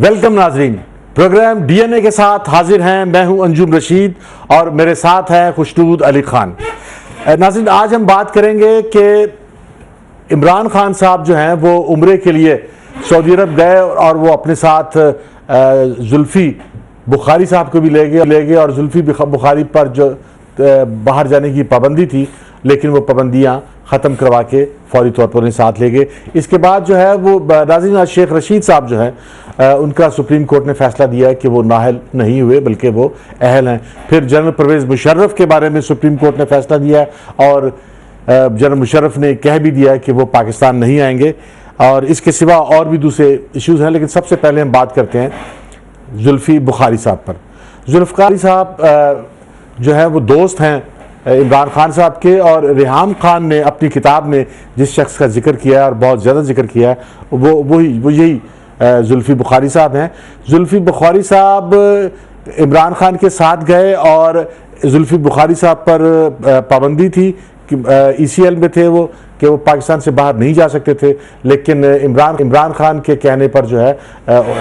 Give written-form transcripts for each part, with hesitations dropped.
Welcome नाजरीन, programme DNA के साथ हाजिर हैं। मैं हूं अंजुम रशीद और मेरे साथ हैं खुशनूद अली खान। नाजरीन, आज हम बात करेंगे कि इमरान खान साहब जो हैं वो उम्रे के लिए सऊदी अरब गए और वो अपने साथ जुल्फी बुखारी साहब को भी ले गए और जुल्फी बुखारी पर जो बाहर जाने की पाबंदी थी, लेकिन वो पाबंदियां ख़त्म करवा के फौरी तौर पर उन्हें साथ ले गए। इसके बाद जो है वो नाज़रीन शेख रशीद साहब जो हैं उनका सुप्रीम कोर्ट ने फैसला दिया है कि वो नाअहल नहीं हुए बल्कि वो अहल हैं। फिर जनरल परवेज़ मुशर्रफ के बारे में सुप्रीम कोर्ट ने फैसला दिया है और जनरल मुशर्रफ ने कह भी दिया है कि वो पाकिस्तान नहीं आएंगे। और इसके सिवा और भी दूसरे इश्यूज़ हैं, लेकिन सबसे पहले हम बात करते हैं जुल्फी बुखारी साहब पर। जुल्फ़िकार साहब जो है वो दोस्त हैं इमरान खान साहब के, और रेहाम खान ने अपनी किताब में जिस शख्स का जिक्र किया है और बहुत ज़्यादा जिक्र किया है वो यही जुल्फी बुखारी साहब हैं। जुल्फी बुखारी साहब इमरान खान के साथ गए और जुल्फी बुखारी साहब पर पाबंदी थी कि ECL में थे वो कि वो पाकिस्तान से बाहर नहीं जा सकते थे, लेकिन इमरान खान के कहने पर जो है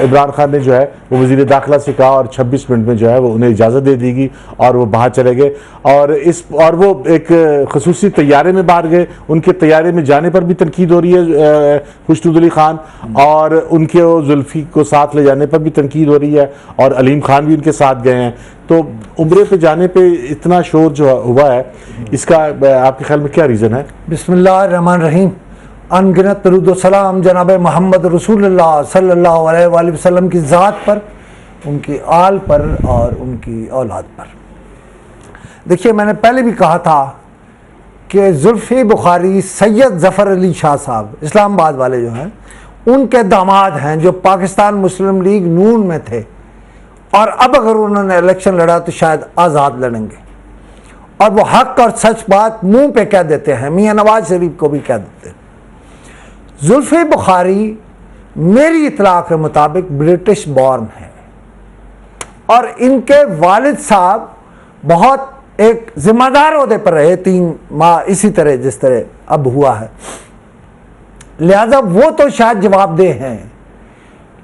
इमरान खान ने जो है वो वज़ीर दाखिला से कहा और 26 मिनट में जो है वो उन्हें इजाज़त दे दी गई और वो बाहर चले गए। और वो एक ख़ुसूसी तैयारे में बाहर गए। उनके तैयारे में जाने पर भी तनकीद हो रही है खुशनूद अली खान, और उनके जुल्फी को साथ ले जाने पर भी तनकीद हो रही है, और अलीम खान भी उनके साथ गए हैं। तो उम्रे पे जाने पे इतना शोर जो हुआ है, इसका आपके ख्याल में क्या रीज़न है? बिस्मिल्लाहिर्रहमानिर्रहीम। अनगिनत दरूद व सलाम जनाब मोहम्मद रसूलुल्लाह सल्लल्लाहु अलैहि वसल्लम की ज़ात पर, उनकी आल पर और उनकी औलाद पर। देखिए, मैंने पहले भी कहा था कि जुल्फ़ी बुखारी सैयद ज़फ़र अली शाह साहब इस्लामाबाद वाले जो हैं उनके दामाद हैं, जो पाकिस्तान मुस्लिम लीग नून में थे, और अब अगर उन्होंने इलेक्शन लड़ा तो शायद आज़ाद लड़ेंगे। और वो हक और सच बात मुंह पे कह देते हैं, मियाँ नवाज शरीफ को भी कह देते हैं। जुल्फ़ी बुखारी मेरी इत्तला के मुताबिक ब्रिटिश बॉर्न है, और इनके वालिद साहब बहुत एक जिम्मेदार ओहदे पर रहे 3 माह, इसी तरह जिस तरह अब हुआ है, लिहाजा वो तो शायद जवाबदेह हैं।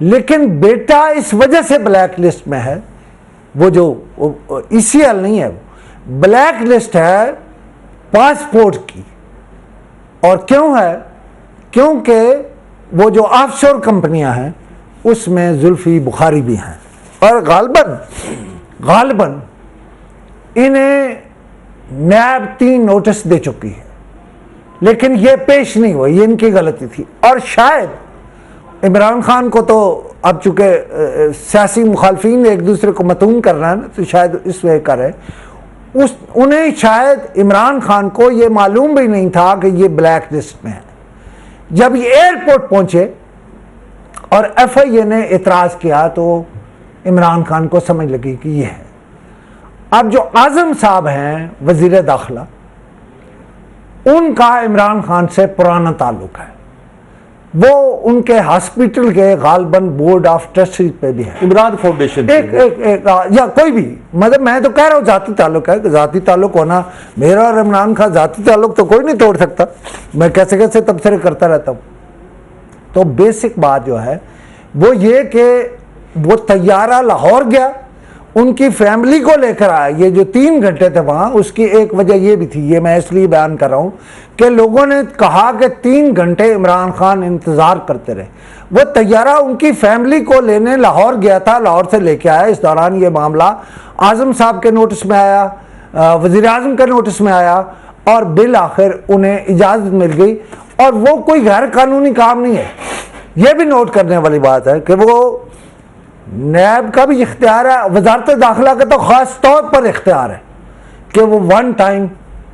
लेकिन बेटा इस वजह से ब्लैक लिस्ट में है, वो जो ECL नहीं है, ब्लैक लिस्ट है पासपोर्ट की। और क्यों है? क्योंकि वो जो ऑफशोर कंपनियां हैं उसमें जुल्फ़ी बुखारी भी हैं, और गालिबन इन्हें नैब 3 नोटिस दे चुकी है, लेकिन ये पेश नहीं हुआ। ये इनकी गलती थी। और शायद इमरान खान को तो अब चूँकि सियासी मुखालफीन एक दूसरे को मतून कर रहा है ना, तो शायद इस वे करे उन्हें शायद इमरान खान को ये मालूम भी नहीं था कि ये ब्लैक लिस्ट में है। जब ये एयरपोर्ट पहुंचे और FIA ने इतराज़ किया तो इमरान खान को समझ लगी कि ये है। अब जो आज़म साहब हैं वज़ीर दाखिला, उनका इमरान खान से पुराना ताल्लुक़ है। वो उनके हॉस्पिटल के गालबन बोर्ड ऑफ ट्रस्टी पे भी है, इमरान फाउंडेशन या कोई भी, मतलब मैं तो कह रहा हूँ जाती ताल्लुक है। जाती ताल्लुक होना, मेरा और इमरान खान जाती ताल्लुक तो कोई नहीं तोड़ सकता। मैं कैसे कैसे तबसरे करता रहता हूँ। तो बेसिक बात जो है वो ये कि वो तैयारा लाहौर गया, उनकी फैमिली को लेकर आया। ये जो 3 घंटे थे वहाँ, उसकी एक वजह ये भी थी, ये मैं इसलिए बयान कर रहा हूँ कि लोगों ने कहा कि 3 घंटे इमरान खान इंतज़ार करते रहे। वो तैयारा उनकी फैमिली को लेने लाहौर गया था, लाहौर से लेके आया। इस दौरान ये मामला आज़म साहब के नोटिस में आया, वज़ीर आज़म के नोटिस में आया, और बिल आखिर उन्हें इजाज़त मिल गई। और वो कोई गैर कानूनी काम नहीं है। ये भी नोट करने वाली बात है कि वो नैब का भी इख्तियार है, वजारत दाखिला का तो ख़ास तौर पर इख्तियार है कि वो 1 टाइम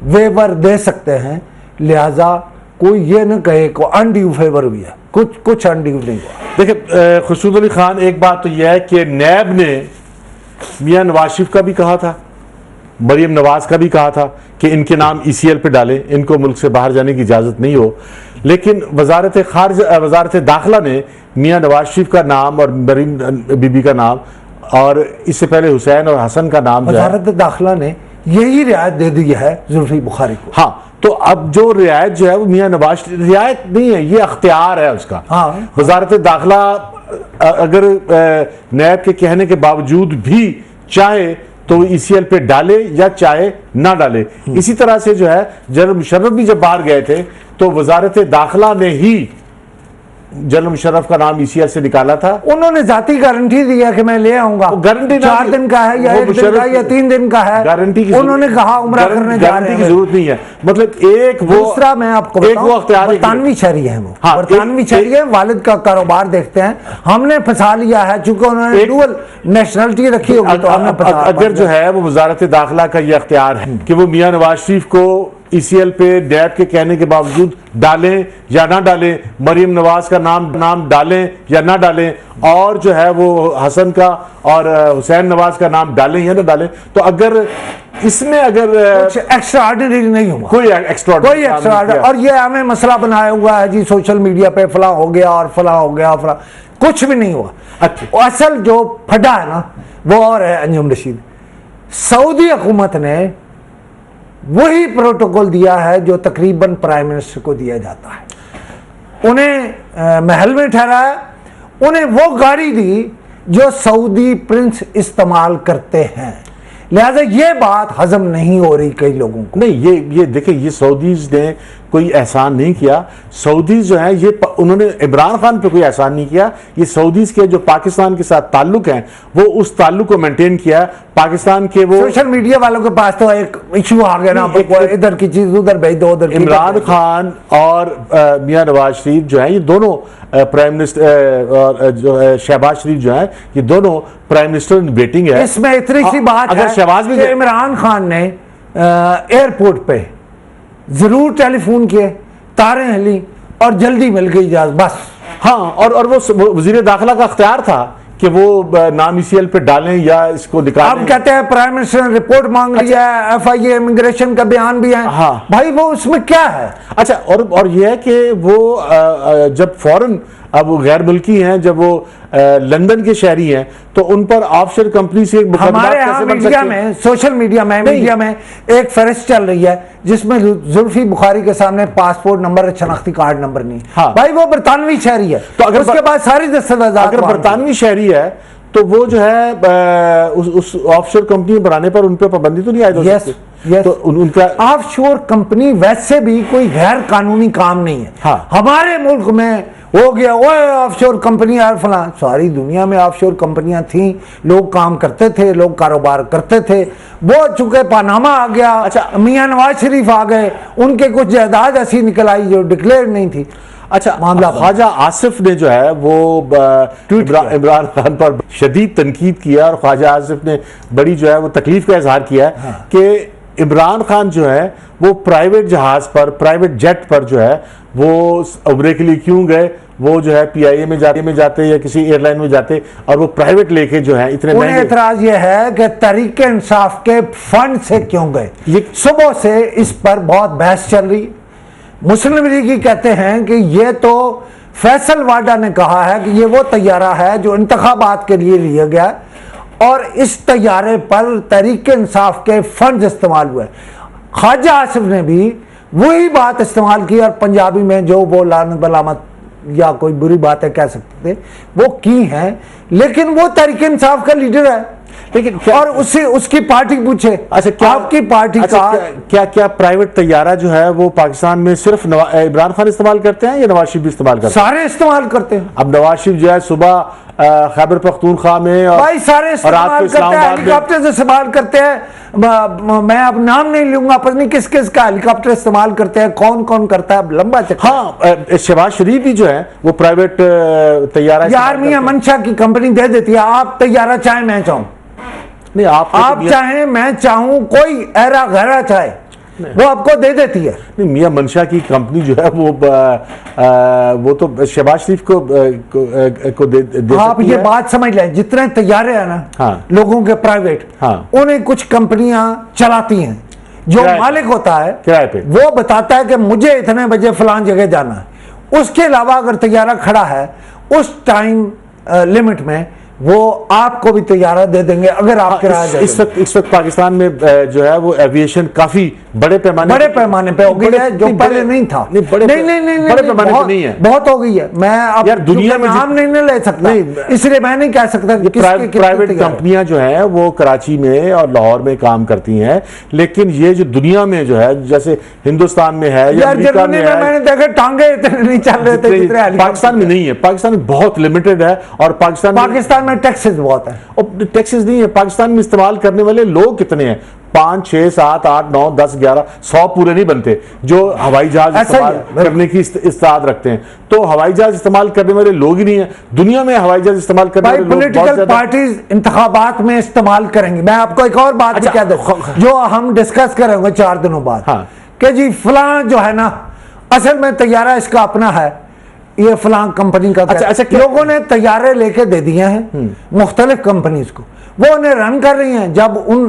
वेवर दे सकते हैं। लिहाजा कोई ये न कहे को अनड्यू फेवर भी है, कुछ अनड्यू नहीं हुआ। देखिए खुशनूद अली खान, एक बात तो यह है कि नैब ने मियाँ नवाज शरीफ का भी कहा था, मरीम नवाज का भी कहा था कि इनके नाम ECL पे डालें, इनको मुल्क से बाहर जाने की इजाज़त नहीं हो। लेकिन वजारत दाखिला ने मियाँ नवाज शरीफ का नाम और मरीम बीबी का नाम, और इससे पहले हुसैन और हसन का नाम, वजारत दाखिला ने यही रियायत दे दी है जुल्फ़ी बुखारी को। हाँ, तो अब जो रियायत जो है वो मियाँ नवाज, रियायत नहीं है, ये अख्तियार है उसका। हाँ, वजारत दाखिला अगर नैब के कहने के बावजूद भी चाहे तो ईसीएल पे डाले या चाहे ना डाले। इसी तरह से जो है जनरल मुशर्रफ भी जब बाहर गए थे तो वजारत दाखिला ने ही जनरल मुशर्रफ का नाम ईसीएल से निकाला था। उन्होंने जाती गारंटी दी है कि मैं ले आऊंगा, गारंटी 4 दिन का है या 1 दिन का या 3 दिन का है, गारंटी की उन्होंने कहा उम्रा करने जा रहे हैं, की जरूरत नहीं है। मतलब एक वो दूसरा मैं आपको बरतानवी शहरी है, वो बरतानवी शहरी है, वालिद का कारोबार देखते हैं, हमने फंसा लिया है चूंकि उन्होंने डुअल नेशनलिटी रखी होगी तो हमने अगर जो है वो वजारत दाखिला का ये अख्तियार है कि वो मियां नवाज शरीफ को ईसीएल पे नैब के कहने के बावजूद डालें या ना डालें, मरीम नवाज का नाम डालें या ना डालें, और जो है वो हसन का और हुसैन नवाज का नाम डालें या ना डालें, तो अगर इसमें अगर कुछ एक्स्ट्राऑर्डिनरी नहीं हुआ, कोई एक्स्ट्राऑर्डिनरी, और ये हमें मसला बनाया हुआ है जी सोशल मीडिया पे फला हो गया और फला हो गया, फला कुछ भी नहीं हुआ। अच्छा, असल जो फटा है ना वो और है अंजुम रशीद, सऊदी हुकूमत ने वही प्रोटोकॉल दिया है जो तकरीबन प्राइम मिनिस्टर को दिया जाता है। उन्हें महल में ठहराया, उन्हें वो गाड़ी दी जो सऊदी प्रिंस इस्तेमाल करते हैं, लिहाजा ये बात हजम नहीं हो रही कई लोगों को। नहीं, ये देखिए, ये सऊदीज ने कोई एहसान नहीं किया। सऊदीज जो है ये उन्होंने इमरान खान पे कोई एहसान नहीं किया। ये सऊदीज के जो पाकिस्तान के साथ ताल्लुक हैं वो उस ताल्लुक को मेंटेन किया। पाकिस्तान के वो सोशल मीडिया वालों के पास तो एक इशू आ गया ना, इधर की चीज उधर भेज दो, उधर इमरान खान और मियां नवाज शरीफ जो है ये दोनों प्राइम मिनिस्टर और जो है शहबाज शरीफ जो है ये दोनों प्राइम मिनिस्टर बेटिंग है। इसमें इतनी सी बात अगर है शहबाज भी इमरान खान ने एयरपोर्ट पे जरूर टेलीफोन किए, तारें हिली और जल्दी मिल गई इजाजत, बस। हाँ, और वो वजीर दाखिला का अख्तियार था कि वो नाम ईसीएल पे डालें या इसको निकालें। अब कहते हैं प्राइम मिनिस्टर ने रिपोर्ट मांग लिया है, FIA इमिग्रेशन का बयान भी है। हाँ भाई वो उसमें क्या है? अच्छा, और ये है कि वो जब फौरन अब वो गैर मुल्की हैं, जब वो लंदन के शहरी हैं तो उन पर ऑफशोर कंपनी से हमारे यहाँ मीडिया में, सोशल मीडिया में, एक फहरिस्त चल रही है जिसमें जुल्फी बुखारी के सामने पासपोर्ट नंबर, शनाख्ती कार्ड नंबर नहीं। हाँ। भाई वो बरतानवी शहरी है, तो अगर उसके बाद सारी दस्तावेज़ात, अगर बरतानवी शहरी है तो वो जो है उस ऑफशोर कंपनी बनाने पर उन पर पाबंदी तो नहीं आएगी। yes. तो उनका ऑफशोर कंपनी वैसे भी कोई गैर कानूनी काम नहीं है। हाँ। हमारे मुल्क में हो गया वो ऑफशोर कंपनी यार फला, सारी दुनिया में ऑफशोर कंपनियां थी, लोग काम करते थे, लोग कारोबार करते थे। वो चूंकि पनामा आ गया, अच्छा मियां नवाज शरीफ आ गए, उनके कुछ जायदाद ऐसी निकल आई जो डिक्लेयर नहीं थी। अच्छा, मामला ख्वाजा आसिफ ने जो है वो इमरान खान पर शदीद तनकीद किया और ख्वाजा आसिफ ने बड़ी जो है वो तकलीफ का इजहार किया है। हाँ। कि इमरान खान जो है वो प्राइवेट जहाज पर, प्राइवेट जेट पर जो है वो उम्रे के लिए क्यों गए, वो जो है PIA में जाते या किसी एयरलाइन में जाते और वो प्राइवेट लेके जो है इतने उन्हें एतराज ये है कि तहरीक इंसाफ के फंड से क्यों गए। ये सुबह से इस पर बहुत बहस चल रही है। मुस्लिम लीग कहते हैं कि ये तो फैसल वाडा ने कहा है कि ये वो तैयारा है जो इंतखाबात के लिए लिया गया और इस तैयारे पर तहरीक इंसाफ के फंड इस्तेमाल हुए। ख्वाजा आसिफ ने भी वही बात इस्तेमाल की और पंजाबी में जो वो लानत बलामत या कोई बुरी बातें कह सकते थे वो की हैं, लेकिन वो तहरीक इंसाफ का लीडर है। लेकिन और उससे उसकी पार्टी पूछे, अच्छा क्या आपकी पार्टी का क्या प्राइवेट तैयारा जो है वो पाकिस्तान में सिर्फ इमरान खान इस्तेमाल करते हैं या नवाज शरीफ भी इस्तेमाल करते हैं? सारे इस्तेमाल करते हैं। अब नवाज शरीफ जो है सुबह खैबर पख्तूनख्वा में और भाई सारे इस्तेमाल करते हैं, हेलीकॉप्टर से इस्तेमाल करते हैं। मैं अब नाम नहीं लूंगा, पता नहीं किस किस का हेलीकॉप्टर इस्तेमाल करते हैं, कौन कौन करता है, लंबा चक्कर। हाँ, शहबाज शरीफ भी जो है वो प्राइवेट तैयारा यार मियां मंशा की कंपनी दे देती है, आप तैयारा चाहे मैं चाहूं, नहीं आप चाहें मैं चाहूं, कोई ऐरा गहरा चाहे वो आपको दे देती है। नहीं, मियां मंशा की कंपनी जो है वो तो शहबाज शरीफ को दे आप ये बात समझ लें, जितने तैयारे हैं ना, हाँ। लोगों के प्राइवेट, हाँ। उन्हें कुछ कंपनियां चलाती हैं, जो मालिक होता है किराए पे, वो बताता है कि मुझे इतने बजे फलान जगह जाना है। उसके अलावा अगर तैयारा खड़ा है उस टाइम लिमिट में वो आपको भी तैयारा दे देंगे अगर आप किराया दे देंगे। इस वक्त पाकिस्तान में जो है वो एविएशन काफी बड़े पैमाने पे हो गई है, जो पहले नहीं था। नहीं बड़े पैमाने पे नहीं है, बहुत हो गई है। मैं अब यार दुनिया में नाम नहीं ले सकता, इसलिए मैं नहीं कह सकता। प्राइवेट कंपनियां जो है वो कराची में और लाहौर में काम करती हैं, लेकिन ये जो दुनिया में जो है जैसे हिंदुस्तान में है या अमेरिका में है, मैंने देखा टांगे इतने नहीं चल रहे थे, पाकिस्तान में नहीं है। पाकिस्तान में बहुत लिमिटेड है और पाकिस्तान में टैक्सेस बहुत है। और टैक्सेस नहीं है, पाकिस्तान में इस्तेमाल करने वाले लोग कितने हैं? 5, 6, 7, 8, 9, 10, 11, 100 पूरे नहीं बनते जो हवाई जहाज इस्तेमाल करने की इस्तात रखते हैं। तो हवाई जहाज इस्तेमाल करने वाले लोग ही नहीं है दुनिया में। हवाई जहाज इस्तेमाल करने वाले लोग पॉलिटिकल पार्टीज इंतखाबात में इस्तेमाल करेंगे। मैं आपको एक और बात क्या दूं जो हम डिस्कस करेंगे 4 दिनों बाद, कि जी फलां जो है ना, असल में तैयारा इसका अपना है, ये फलां कंपनी का। अच्छा, लोगों ने तैयारे लेके दे दिए हैं मुख्तलिफ कंपनीज को, वो उन्हें रन कर रही हैं। जब उन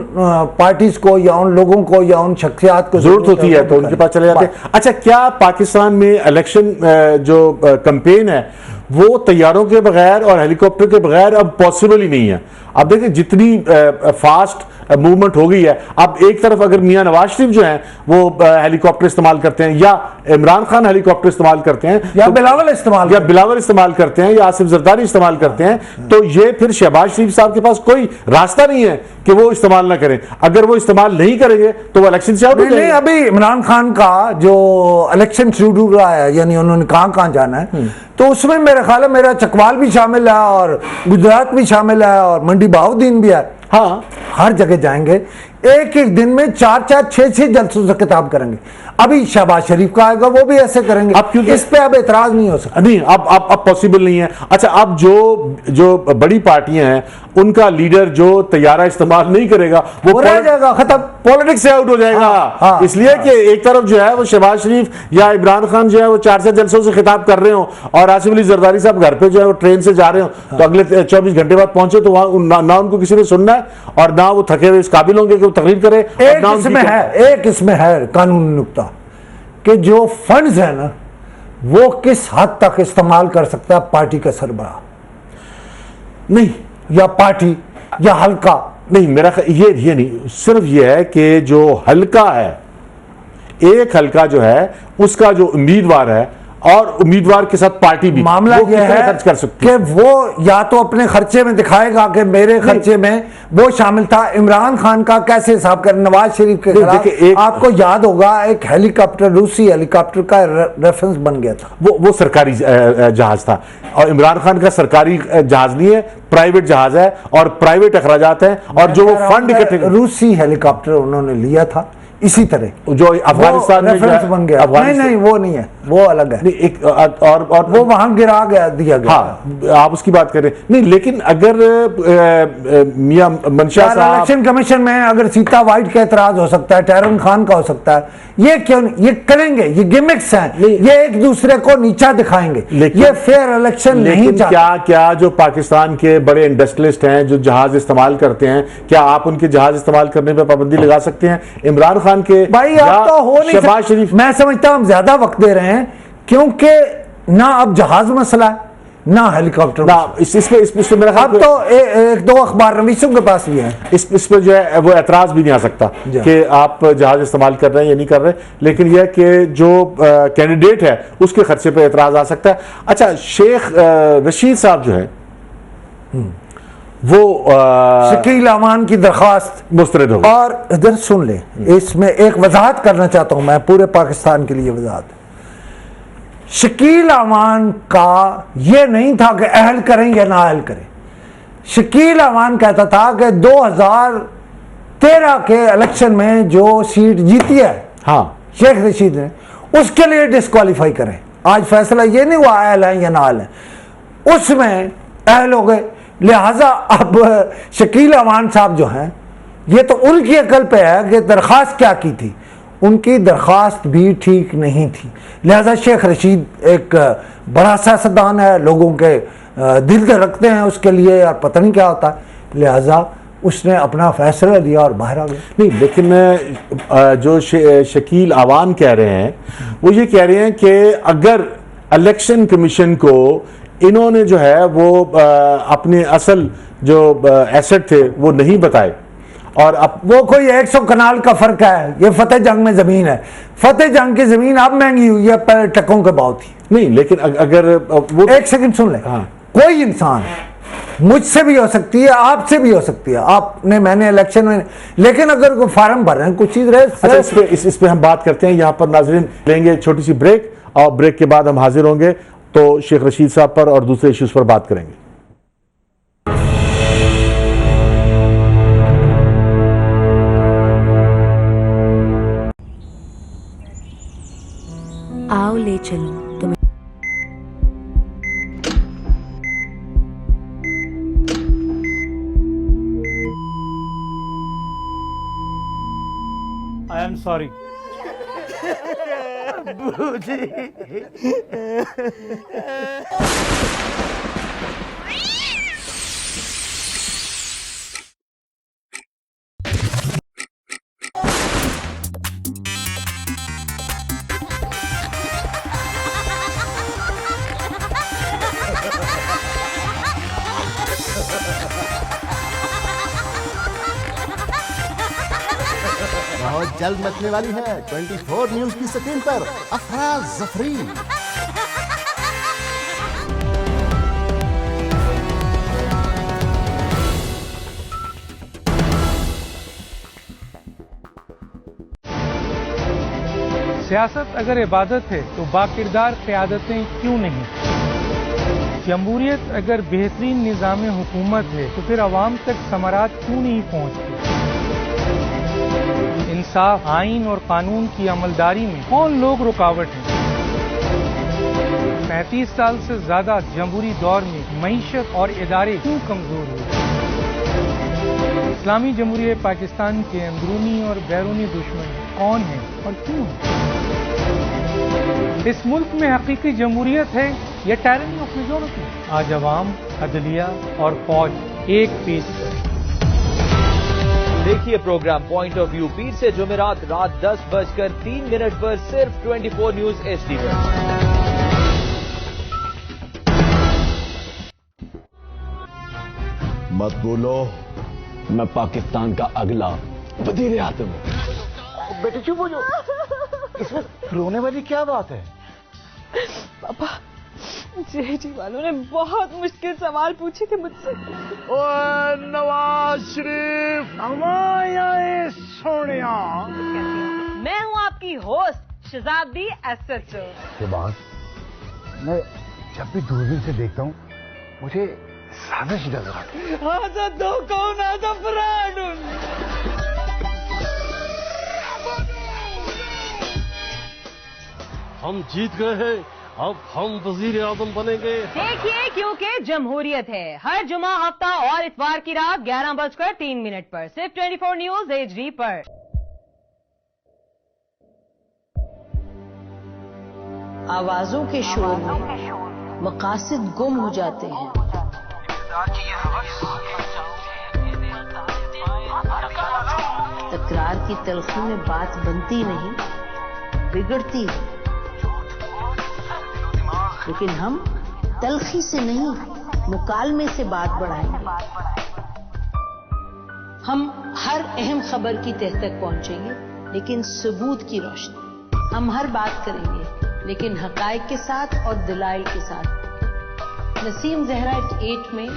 पार्टीज को या उन लोगों को या उन शख्सियात को जरूरत होती है तो उनके पास चले जाते हैं। अच्छा, क्या पाकिस्तान में इलेक्शन जो कैंपेन है वो तैयारों के बगैर और हेलीकॉप्टर के बगैर अब पॉसिबल ही नहीं है? अब देखिए जितनी फास्ट मूवमेंट हो गई है, अब एक तरफ अगर मियां नवाज शरीफ जो हैं वो हेलीकॉप्टर इस्तेमाल करते हैं, या इमरान खान हेलीकॉप्टर इस्तेमाल करते हैं, या बिलावल इस्तेमाल करते हैं, या आसिफ जरदारी इस्तेमाल करते हैं, तो ये फिर शहबाज शरीफ साहब के पास कोई रास्ता नहीं है कि वो इस्तेमाल ना करें। अगर वो इस्तेमाल नहीं करेंगे तो वो इलेक्शन से आउट हो जाएंगे। अभी इमरान खान का जो इलेक्शन शेड्यूल रहा है, यानी उन्होंने कहां जाना है, तो उसमें मेरा ख्याल है मेरा चकवाल भी शामिल है और गुजरात भी शामिल है और मंडी बहाउद्दीन भी है। हाँ, हर जगह जाएंगे, एक एक दिन में 4-4, 6-6 जलसों से खिताब करेंगे। अभी शहबाज शरीफ का आएगा, वो भी ऐसे करेंगे। अब क्योंकि इस पे अब एतराज नहीं हो सकता। नहीं, अब पॉसिबल नहीं है। अच्छा, अब जो बड़ी पार्टियां हैं उनका लीडर जो तैयारा इस्तेमाल नहीं करेगा वो रह जाएगा, खत्म, पॉलिटिक्स से आउट हो जाएगा। इसलिए कि एक तरफ जो है वो शहबाज शरीफ या इमरान खान जो है वो 4-4 जलसों से खिताब कर रहे हो और आसिफ अली जरदारी साहब घर पे जो है वो ट्रेन से जा रहे हो, तो अगले 24 घंटे बाद पहुंचे तो वहां ना उनको किसी ने सुनना है और ना वो थके हुए इस काबिल होंगे कि वो तकरीर करे। एक इसमें है कानूनी नुक्ता कि जो फंड्स है ना वो किस हद तक इस्तेमाल कर सकता है पार्टी का सरबराह, नहीं, या पार्टी या हल्का नहीं। मेरा ये नहीं, सिर्फ ये है कि जो हल्का है, एक हल्का जो है उसका जो उम्मीदवार है और उम्मीदवार के साथ पार्टी भी, मामला यह है खर्च कर सकती कि वो या तो अपने खर्चे में दिखाएगा कि मेरे खर्चे में वो शामिल था। इमरान खान का कैसे हिसाब कर, नवाज शरीफ के खिलाफ आपको याद होगा एक हेलीकॉप्टर, रूसी हेलीकॉप्टर का रेफरेंस बन गया था। वो सरकारी जहाज था और इमरान खान का सरकारी जहाज नहीं है, प्राइवेट जहाज है और प्राइवेट अखराजात है। और जो वो फंड इकट्ठे, रूसी हेलीकॉप्टर उन्होंने लिया था इसी तरह जो अफगानिस्तान में बन गया। नहीं, वो नहीं है, वो अलग है। एक और वो वहां गिरा गया, दिया गया। हाँ, आप उसकी बात करें। नहीं, लेकिन अगर मियां मंशा साहब, इलेक्शन कमीशन में अगर सीता वाइट का एतराज हो सकता है, टैरन खान का हो सकता है, ये क्यों ये करेंगे? ये गिमिक्स हैं, ये एक दूसरे को नीचा दिखाएंगे, ये फेयर इलेक्शन नहीं चाहते। क्या जो पाकिस्तान के बड़े इंडस्ट्रियलिस्ट हैं जो जहाज इस्तेमाल करते हैं, क्या आप उनके जहाज इस्तेमाल करने पर पाबंदी लगा सकते हैं? इमरान खान के भाई अब तो हो नहीं, शहबाज शरीफ, मैं समझता हूं हम ज्यादा वक्त दे रहे हैं, क्योंकि ना अब जहाज मसला है ना हेलीकॉप्टर ना इसमें मेरा अब तो एक दो अखबार रवीसों के पास भी है, इस पे जो है वो एतराज भी नहीं आ सकता कि आप जहाज इस्तेमाल कर रहे हैं या नहीं कर रहे, लेकिन यह कि जो कैंडिडेट है उसके खर्चे पे एतराज आ सकता है। अच्छा, शेख रशीद साहब जो है वो शकील अमान की दरखास्त मुस्तरद हो। और इधर सुन ले, इसमें एक वजाहत करना चाहता हूं मैं पूरे पाकिस्तान के लिए वजाहत। शकील अमान का ये नहीं था कि अहल करें या ना अहल करें। शकील अमान कहता था कि 2013 के इलेक्शन में जो सीट जीती है शेख रशीद ने, उसके लिए डिस्क्वालीफाई करें। आज फैसला ये नहीं हुआ अहल है या ना अहल है, उसमें अहल हो गए। लिहाजा अब शकील अमान साहब जो हैं, ये तो उनकी अकल पे है कि दरख्वास्त क्या की थी, उनकी दरख्वास्त भी ठीक नहीं थी। लिहाजा शेख रशीद एक बड़ा सियासतदान है, लोगों के दिल रखते हैं उसके लिए और पता नहीं क्या होता है, लिहाजा उसने अपना फैसला लिया और बाहर आ गया। नहीं, लेकिन जो शकील अवान कह रहे हैं वो ये कह रहे हैं कि अगर इलेक्शन कमीशन को इन्होंने जो है वो अपने असल जो एसेट थे वो नहीं बताए, और अब वो कोई 100 कनाल का फर्क है, ये फतेह जंग में जमीन है। फतेह जंग की जमीन अब महंगी हुई है, पहले टकों के भाव थी। नहीं, लेकिन अगर वो एक सेकंड सुन ले। हाँ। कोई इंसान, मुझसे भी हो सकती है, आपसे भी हो सकती है, आपने मैंने इलेक्शन में, लेकिन अगर कोई फार्म भर रहे हैं कुछ चीज रहे। अच्छा, इस पे हम बात करते हैं। यहाँ पर नाजरीन लेंगे छोटी सी ब्रेक, और ब्रेक के बाद हम हाजिर होंगे तो शेख रशीद साहब पर और दूसरे इश्यूज पर बात करेंगे। आओ ले चलो तुम्हें। I am sorry. बहुत जल्द मचने वाली है 24 न्यूज की स्क्रीन पर अफरा जफरी। सियासत अगर इबादत है तो बाकिरदार क़यादतें क्यों नहीं? जमहूरियत अगर बेहतरीन निज़ाम हुकूमत है तो फिर अवाम तक समरात क्यों नहीं पहुँचती? इंसाफ, आइन और कानून की अमलदारी में कौन लोग रुकावट हैं? 35 साल से ज्यादा जमहूरी दौर में मईशत और इदारे क्यों कमजोर हुए? इस्लामी जमहूरियत पाकिस्तान के अंदरूनी और बैरूनी दुश्मन कौन हैं और क्यों हैं? इस मुल्क में हकीकी जमहूरियत है या टायरनी ऑफ मेजॉरिटी? आज अवाम, अदलिया और फौज एक पेज पर। देखिए प्रोग्राम पॉइंट ऑफ व्यू पीर से जुमेरात रात 10:03 पर सिर्फ 24 न्यूज HD पर। मत बोलो, मैं पाकिस्तान का अगला वजीर आज़म हूं। बेटे चुप हो जाओ। इसमें रोने वाली क्या बात है? पापा, जेडी वालों ने बहुत मुश्किल सवाल पूछे थे मुझसे। ओए नवाज शरीफ, हमारे सोनिया, मैं हूँ आपकी होस्ट शहजादी SHO। के बाद मैं जब भी दूरबीन से देखता हूँ मुझे साजिश नजर आती है। आजा दो कौन आजा फराड। हम जीत गए हैं, अब हम वजीर आजम बनेंगे। देखिए, क्योंकि जमहूरियत है। हर जुमा, हफ्ता और इतवार की रात 11:03 पर सिर्फ 24 न्यूज HD पर। आवाजों के शोर में मकासद गुम हो जाते हैं। तकरार की तलखी में बात बनती नहीं, बिगड़ती है। लेकिन हम तलखी से नहीं, मुकालमे से बात बढ़ाएंगे। हम हर अहम खबर की तह तक पहुंचेंगे, लेकिन सबूत की रोशनी। हम हर बात करेंगे, लेकिन हकायक के साथ और दलाइल के साथ। नसीम जहरा 8 में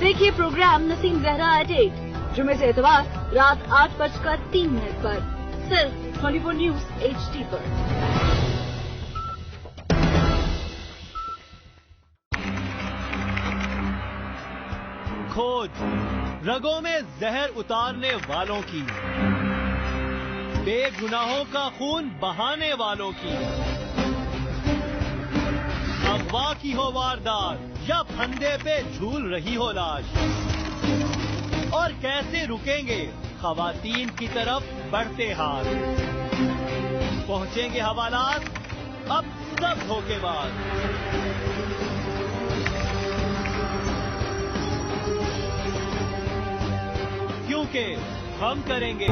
देखिए प्रोग्राम नसीम जहरा 8 जुमे से इतवार रात 8:03 पर सिर्फ 24 न्यूज HD पर। खोज रगों में जहर उतारने वालों की, बेगुनाहों का खून बहाने वालों की। अगवा की हो वारदात या फंदे पे झूल रही हो लाश, और कैसे रुकेंगे खवातीन की तरफ बढ़ते हाथ। पहुंचेंगे हवालात अब सब धोखेबाज। क्योंकि हम करेंगे।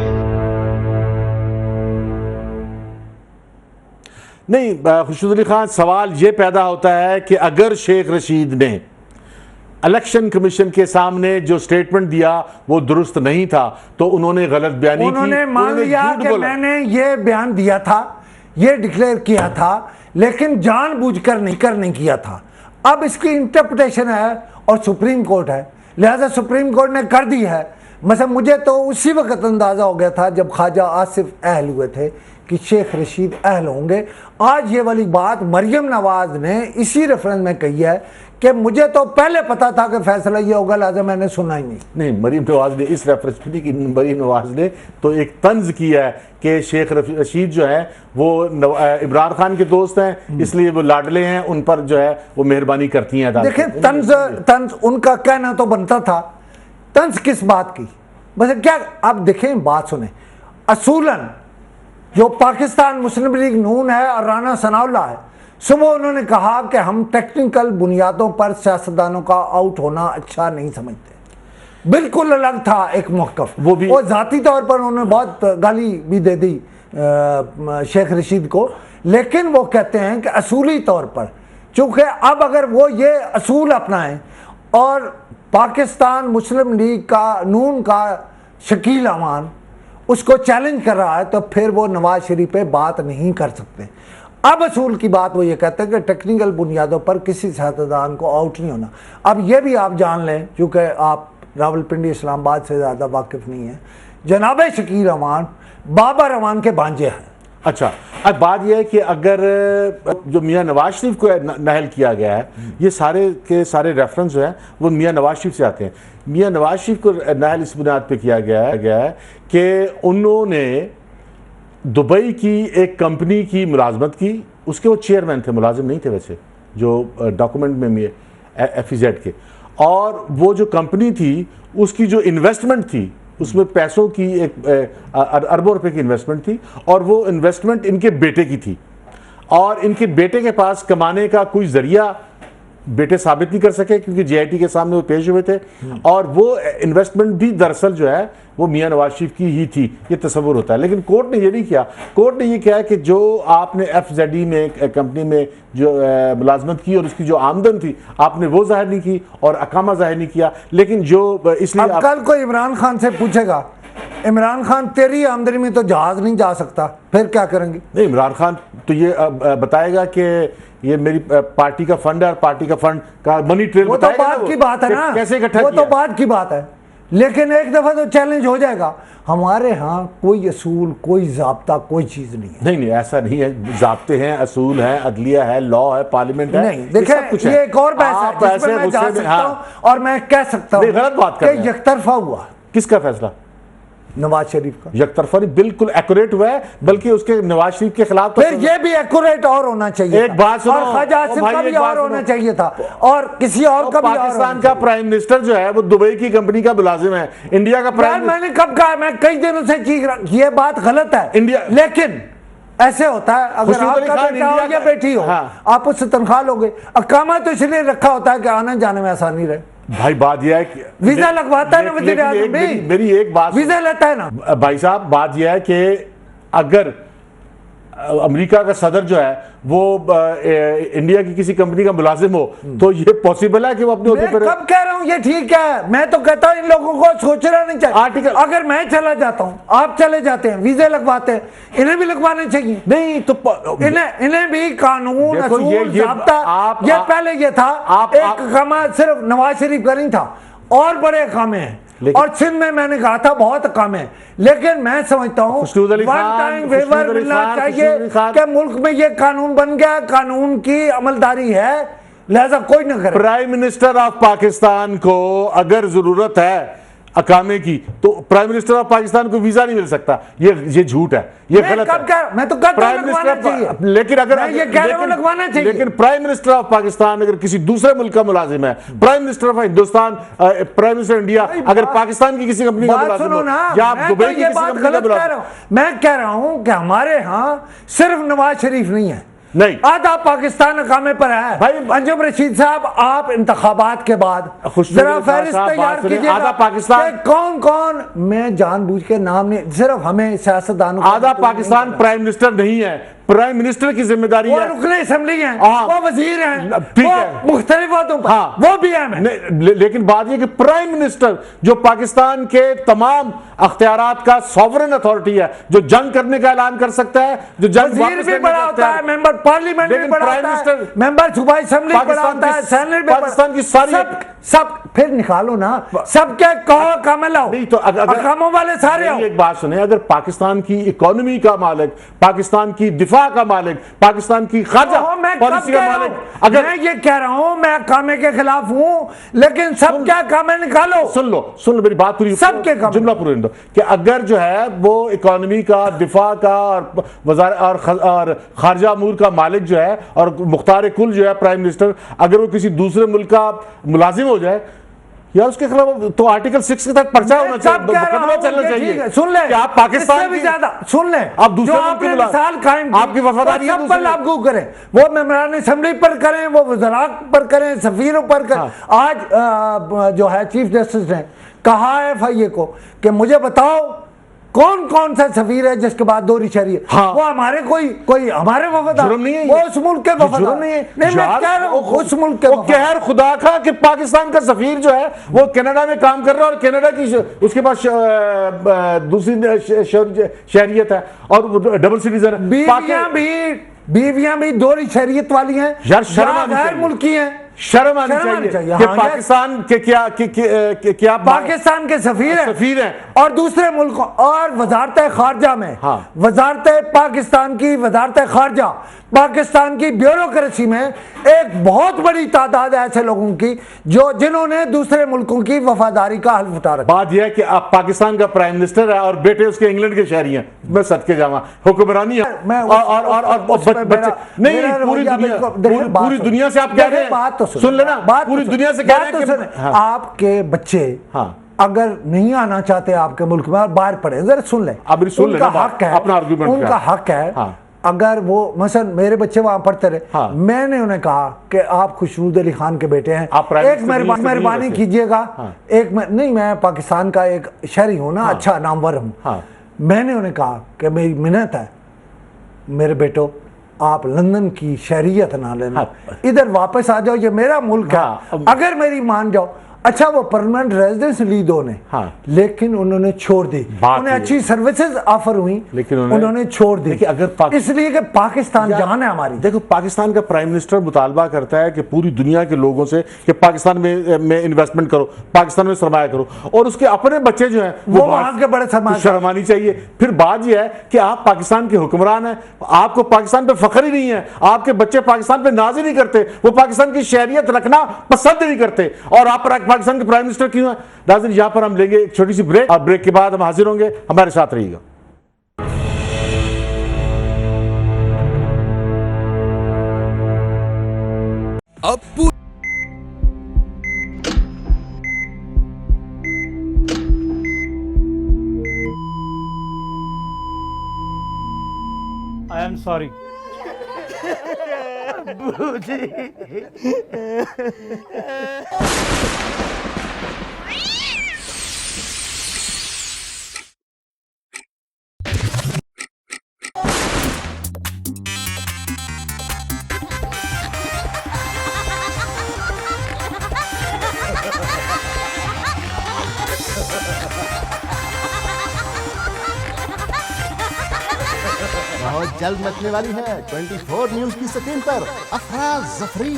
नहीं खुशबू अली खान, सवाल ये पैदा होता है कि अगर शेख रशीद ने इलेक्शन कमीशन के सामने जो स्टेटमेंट दिया वो दुरुस्त नहीं था तो उन्होंने गलत बयानी की, उन्होंने मान लिया झूठ कि बोला। मैंने ये बयान दिया था, ये डिक्लेयर किया था, लेकिन जानबूझकर नहीं किया था। अब इसकी इंटरप्रिटेशन है और सुप्रीम कोर्ट है, लिहाजा सुप्रीम कोर्ट ने कर दी है। मतलब मुझे तो उसी वक्त अंदाजा हो गया था जब ख्वाजा आसिफ अहल हुए थे कि शेख रशीद अहल होंगे। आज ये वाली बात मरियम नवाज ने इसी रेफरेंस में कही है कि मुझे तो पहले पता था कि फैसला ये होगा, लिहाजा मैंने सुना ही नहीं। मरीम नवाज ने इस रेफरेंस पे नहीं की, मरीम नवाज ने तो एक तंज किया है कि शेख रशीद जो है वो इमरान खान के दोस्त हैं, इसलिए वो लाडले हैं, उन पर जो है वो मेहरबानी करती हैं। देखिए तंज उनका कहना तो बनता था, तंज किस बात की? बस क्या आप देखें, बात सुने। असूलन जो पाकिस्तान मुस्लिम लीग नून है और राना सनाउल्लाह है, सुबह उन्होंने कहा कि हम टेक्निकल बुनियादों पर सियासतदानों का आउट होना अच्छा नहीं समझते। बिल्कुल अलग था एक मौक़िफ़, वो भी ज़ाती तौर पर उन्होंने बहुत गाली भी दे दी शेख रशीद को, लेकिन वो कहते हैं कि असूली तौर पर, चूँकि अब अगर वो ये असूल अपनाएं और पाकिस्तान मुस्लिम लीग का नून का शकील अमान उसको चैलेंज कर रहा है तो फिर वो नवाज शरीफ पे बात नहीं कर सकते। अब असूल की बात वो ये कहते हैं कि टेक्निकल बुनियादों पर किसी सियासतदान को आउट नहीं होना। अब ये भी आप जान लें, क्योंकि आप रावलपिंडी इस्लामाबाद से ज़्यादा वाकिफ़ नहीं है, जनाब शकील अमान बाबर अमान के भांजे हैं। अच्छा, अब बात यह है कि अगर जो मियां नवाज शरीफ को नाहल किया गया है, ये सारे के सारे रेफरेंस जो है वो मियां नवाज शरीफ से आते हैं। मियां नवाज शरीफ को नाहल इस बुनियाद पे किया गया है कि उन्होंने दुबई की एक कंपनी की मुलाजमत की, उसके वो चेयरमैन थे, मुलाजिम नहीं थे वैसे, जो डॉक्यूमेंट में FEZ के, और वो जो कंपनी थी उसकी जो इन्वेस्टमेंट थी उसमें पैसों की एक अरबों रुपए की इन्वेस्टमेंट थी, और वो इन्वेस्टमेंट इनके बेटे की थी, और इनके बेटे के पास कमाने का कोई जरिया बेटे साबित नहीं कर सके क्योंकि JIT के सामने वो पेश हुए थे, और वो इन्वेस्टमेंट भी दरअसल जो है वो मियां नवाज शरीफ की ही थी, ये तस्वुर होता है। लेकिन कोर्ट ने ये नहीं किया, कोर्ट ने ये किया कि जो आपने FZE में कंपनी में जो मुलाजमत की और उसकी जो आमदन थी आपने वो जाहिर नहीं की और अकामा जाहिर नहीं किया, लेकिन जो इसलिए अब कल को इमरान खान से पूछेगा, इमरान खान तेरी आमदनी में तो जहाज नहीं जा सकता, फिर क्या करेंगे? नहीं, इमरान खान तो ये बताएगा कि ये मेरी पार्टी का फंड है और पार्टी का फंड का मनी ट्रेल, वो तो बात की बात है ना, कैसे इकट्ठा वो तो बात की बात है, लेकिन एक दफा तो चैलेंज हो जाएगा। हमारे यहाँ कोई असूल, कोई जाब्ता, कोई चीज नहीं है। नहीं, ऐसा नहीं है, जाब्ते हैं, असूल हैं, अदलिया है, लॉ है, पार्लियामेंट है, नहीं देखिए ये एक और बहस है जिसमें मैं जा सकता हूँ और मैं कह सकता हूँ गलत बात कर कि यकतरफा हुआ। किसका फैसला? नवाज शरीफ का। यकतरफा नहीं, बिल्कुल एक्यूरेट हुआ है, बल्कि उसके नवाज शरीफ के खिलाफ तो फिर ये भी एक्यूरेट और होना चाहिए। एक बात सुनो, और ख्वाजा आसिफ का भी और होना चाहिए था, और किसी और का भी। पाकिस्तान का प्राइम मिनिस्टर जो है वो दुबई की कंपनी का मुलाजिम है, इंडिया का प्राइम। मैंने कब कहा? मैं कई दिनों से चीख रहा, ये बात गलत है इंडिया, लेकिन ऐसे होता है अगर आपका बेटा हो या बेटी हो, आप उससे तनख्वाह लोगे, अकामा तो इसलिए रखा होता है कि आने जाने में आसानी रहे। भाई बात यह है कि वीजा लगवाता है ना वज़ीर आज़म भी, मेरी एक बात, वीजा लेता है ना भाई साहब। बात यह है कि अगर अमेरिका का सदर जो है वो इंडिया की किसी कंपनी का मुलाजिम हो तो ये पॉसिबल है कि वो अपने मैं कब कह रहा हूँ ये ठीक है? मैं तो कहता हूँ इन लोगों को सोचना नहीं चाहिए। आर्टिकल, अगर मैं चला जाता हूँ, आप चले जाते हैं, वीजे लगवाते हैं, इन्हें भी लगवाने चाहिए। नहीं तो इन्हें भी कानून, असूल, ज़ाब्ता, ये पहले ये था। एक कामा सिर्फ नवाज शरीफ का नहीं था, और बड़े कामे हैं, और सिंध में मैंने कहा था बहुत कम है, लेकिन मैं समझता हूँ वन टाइम वेवर मिलना चाहिए कि मुल्क में ये कानून बन गया, कानून की अमलदारी है, लिहाजा कोई न करे। प्राइम मिनिस्टर ऑफ पाकिस्तान को अगर जरूरत है अकामे की तो प्राइम मिनिस्टर ऑफ पाकिस्तान को वीजा नहीं मिल सकता, ये झूठ है, ये गलत है। मैं तो कहता हूं लगवाना चाहिए, लेकिन अगर मैं ये कह रहा हूं लगवाना चाहिए, लेकिन प्राइम मिनिस्टर ऑफ पाकिस्तान अगर किसी दूसरे मुल्क का मुलाजिम है, prime minister of Hindustan, prime minister India अगर पाकिस्तान की किसी कंपनी का मुलाजिम हो या आप दुबई की किसी कंपनी का मुलाजिम, मैं कह रहा हूं कि हमारे यहाँ सिर्फ नवाज शरीफ नहीं है, नहीं आधा पाकिस्तान अकामे पर है। भाई अंजुम रशीद साहब, आप इंतखाबात के बाद जरा फहरिस्त तैयार कीजिए, आधा पाकिस्तान कौन कौन, मैं जानबूझ के नाम नहीं, सिर्फ हमें सियासतदानों, आधा पाकिस्तान प्राइम मिनिस्टर नहीं है, प्राइम मिनिस्टर की जिम्मेदारी वो है। रुकने असेंबली हैं, हाँ। वो वजीर हैं, ठीक वो है। मुख्तलिफ वादों पर, हाँ। वो भी अहम है। लेकिन बात यह कि प्राइम मिनिस्टर जो पाकिस्तान के तमाम अख्तियारात का सॉवरन अथॉरिटी है, जो जंग करने का ऐलान कर सकता है, जो जंग वजीर वापस भी लेने बड़ा का होता है, अख्तियार- मेंबर पार्लियामेंट भी लेकिन बड़ा प्राइम होता है, मिनिस्टर मेंबर सूबाई असेंबली बड़ा पाकिस्तान होता है, की- सेनेट भी पाकिस्तान की सारी- सब फिर निकालो ना, सब क्या कहो कामल आओ, नहीं तो अगर कामों वाले सारे आओ। एक बात सुने, अगर पाकिस्तान की इकोनॉमी का मालिक, पाकिस्तान की दिफा का मालिक, पाकिस्तान की खारजा मैं पॉलिसी कब का कह रहा मालिक, हूं? अगर मैं ये कह रहा हूं मैं कामे के खिलाफ हूं, लेकिन सब क्या कामे निकालो। सुन लो मेरी बात पूरी, सब के काम जुमला पूरा दो कि अगर जो है वो इकोनॉमी का, दिफा का और और खारजा अमूर का मालिक जो है और मुख्तार कुल जो है प्राइम मिनिस्टर, अगर वो किसी दूसरे मुल्क का मुलाजिम हो जाए यार, उसके खिलाफ तो आर्टिकल 6 के तहत पर्चा होना चाहिए, मुकदमा चलना चाहिए। सुन ले, कि आप पाकिस्तान इससे भी की- ज्यादा सुन ले, आप दूसरे जो मुल्क आपने के मुला- मिसाल कायम की, आपकी वफादारी वो है सब पर दूसरे- लागू करें, वो मेंबरान असेंबली पर करें, वो वज़रात पर करें, सफीरों पर करें। आज जो है चीफ जस्टिस ने कहा है FIA को कि मुझे बताओ कौन कौन सा सफीर है जिसके बाद दोहरी शरीयत। हाँ। वो हमारे कोई हमारे वफादार जुर्म नहीं है, वो उस मुल्क के वफादार नहीं है। नहीं, मैं कह रहा हूं उस मुल्क के वो वफादार। कहर खुदा का कि पाकिस्तान का सफीर जो है वो कनाडा में काम कर रहा है और कनाडा की उसके पास दूसरी शहरियत है और डबल सिटीजन है। बीवियां भी दोहरी शरीयत वाली हैं यार, शर्म आनी गैर चाहिए। मुल्की हैं, शर्म आनी चाहिए कि हाँ, पाकिस्तान के क्या पाकिस्तान के सफीर हैं और दूसरे मुल्कों और वजारत खारजा में, हाँ। वजारत पाकिस्तान की वजारत खारजा पाकिस्तान की ब्यूरोक्रेसी में एक बहुत बड़ी तादाद है ऐसे लोगों की जिन्होंने दूसरे मुल्कों की वफादारी का हल्फ उठा रखा। बात यह है कि आप पाकिस्तान का प्राइम मिनिस्टर है और बेटे उसके इंग्लैंड के शहरी हैं, मैं सदके जावा हुक्मरानी है और बच्चे नहीं, पूरी दुनिया से आप कह रहे हैं, बात तो सुन लेना, पूरी दुनिया से कह रहे हैं कि आपके बच्चे अगर नहीं आना चाहते आपके मुल्क में और बाहर पड़े, जरा सुन ले, सुन उनका हक है, अपना आर्गुमेंट, उनका हक है। अगर वो मसलन मेरे बच्चे वहां पढ़ते रहे, मैंने उन्हें कहा कि आप खुशरूद अली खान के बेटे हैं, एक मेहरबानी कीजिएगा, एक नहीं, मैं पाकिस्तान का एक शहरी हूं ना, अच्छा नामवर हूं, मैंने उन्हें कहा कि मेरी मिन्नत है मेरे बेटो, आप लंदन की शहरियत ना लेना, इधर वापस आ जाओ, ये मेरा मुल्क है, अगर मेरी मान जाओ। अच्छा, वो परमानेंट रेजिडेंस ली दो ने, लेकिन उन्होंने छोड़ दी, उन्हें अच्छी सर्विसेज ऑफर हुई, लेकिन उन्होंने छोड़ दी, अगर इसलिए कि पाकिस्तान जान है हमारी। देखो, पाकिस्तान का प्राइम मिनिस्टर मुतालबा करता है कि पूरी दुनिया के लोगों से कि पाकिस्तान में इन्वेस्टमेंट करो, पाकिस्तान में सरमाया करो, और उसके अपने बच्चे जो हैं वो वहां के बड़े शर्म आनी चाहिए। फिर बात यह है कि आप पाकिस्तान के हुक्मरान हैं, आपको पाकिस्तान पे फख्र ही नहीं है, आपके बच्चे पाकिस्तान पे नाज ही नहीं करते, वो पाकिस्तान की शहरियत रखना पसंद नहीं करते, और आप पाकिस्तान के प्राइम मिनिस्टर क्यों है? नाज़रीन, यहां पर हम लेंगे एक छोटी सी ब्रेक, और ब्रेक के बाद हम हाजिर होंगे, हमारे साथ रहिएगा। अब आई एम सॉरी। बहुत जल्द मचने वाली है 24 न्यूज की स्क्रीन पर अफरा जफरी।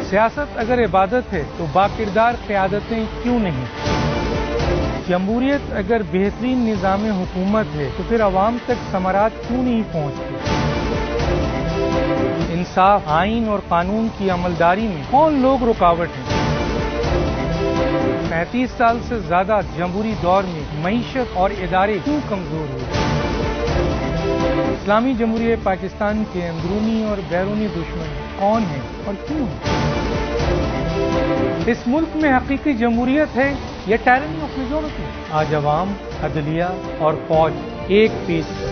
सियासत अगर इबादत है तो बाकिरदार क़यादतें क्यों नहीं? जमहूरियत अगर बेहतरीन निज़ाम हुकूमत है तो फिर अवाम तक समारात क्यों नहीं पहुँचती? इंसाफ, आइन और कानून की अमलदारी में कौन लोग रुकावट हैं? 35 साल से ज्यादा जमहूरी दौर में मईशत और इदारे क्यों कमजोर हुए? इस्लामी जमहूरियत पाकिस्तान के अंदरूनी और बैरूनी दुश्मन कौन हैं और क्यों हैं? इस मुल्क में हकीकी जमहूरियत है या टायरनी ऑफ मेजॉरिटी? आज अवाम, अदलिया और फौज एक पीस है।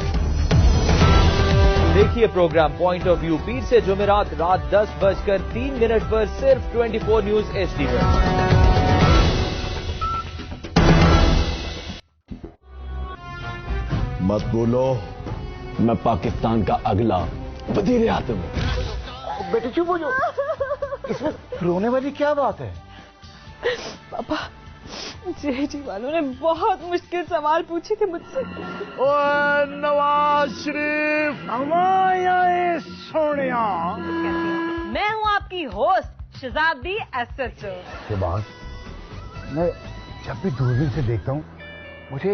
देखिए प्रोग्राम पॉइंट ऑफ व्यू पीर से जुमेरात रात 10:03 पर सिर्फ 24 न्यूज HD पर। मत बोलो, मैं पाकिस्तान का अगला वजीर आज़म हूं। बेटे चुप हो जाओ, इसमें रोने वाली क्या बात है? पापा, जी वालों ने बहुत मुश्किल सवाल पूछे थे मुझसे। ओए नवाज शरीफ, हमारे सोनिया। मैं हूँ आपकी होस्ट शहजादी SHO। के बाद मैं जब भी दूरबीन से देखता हूँ मुझे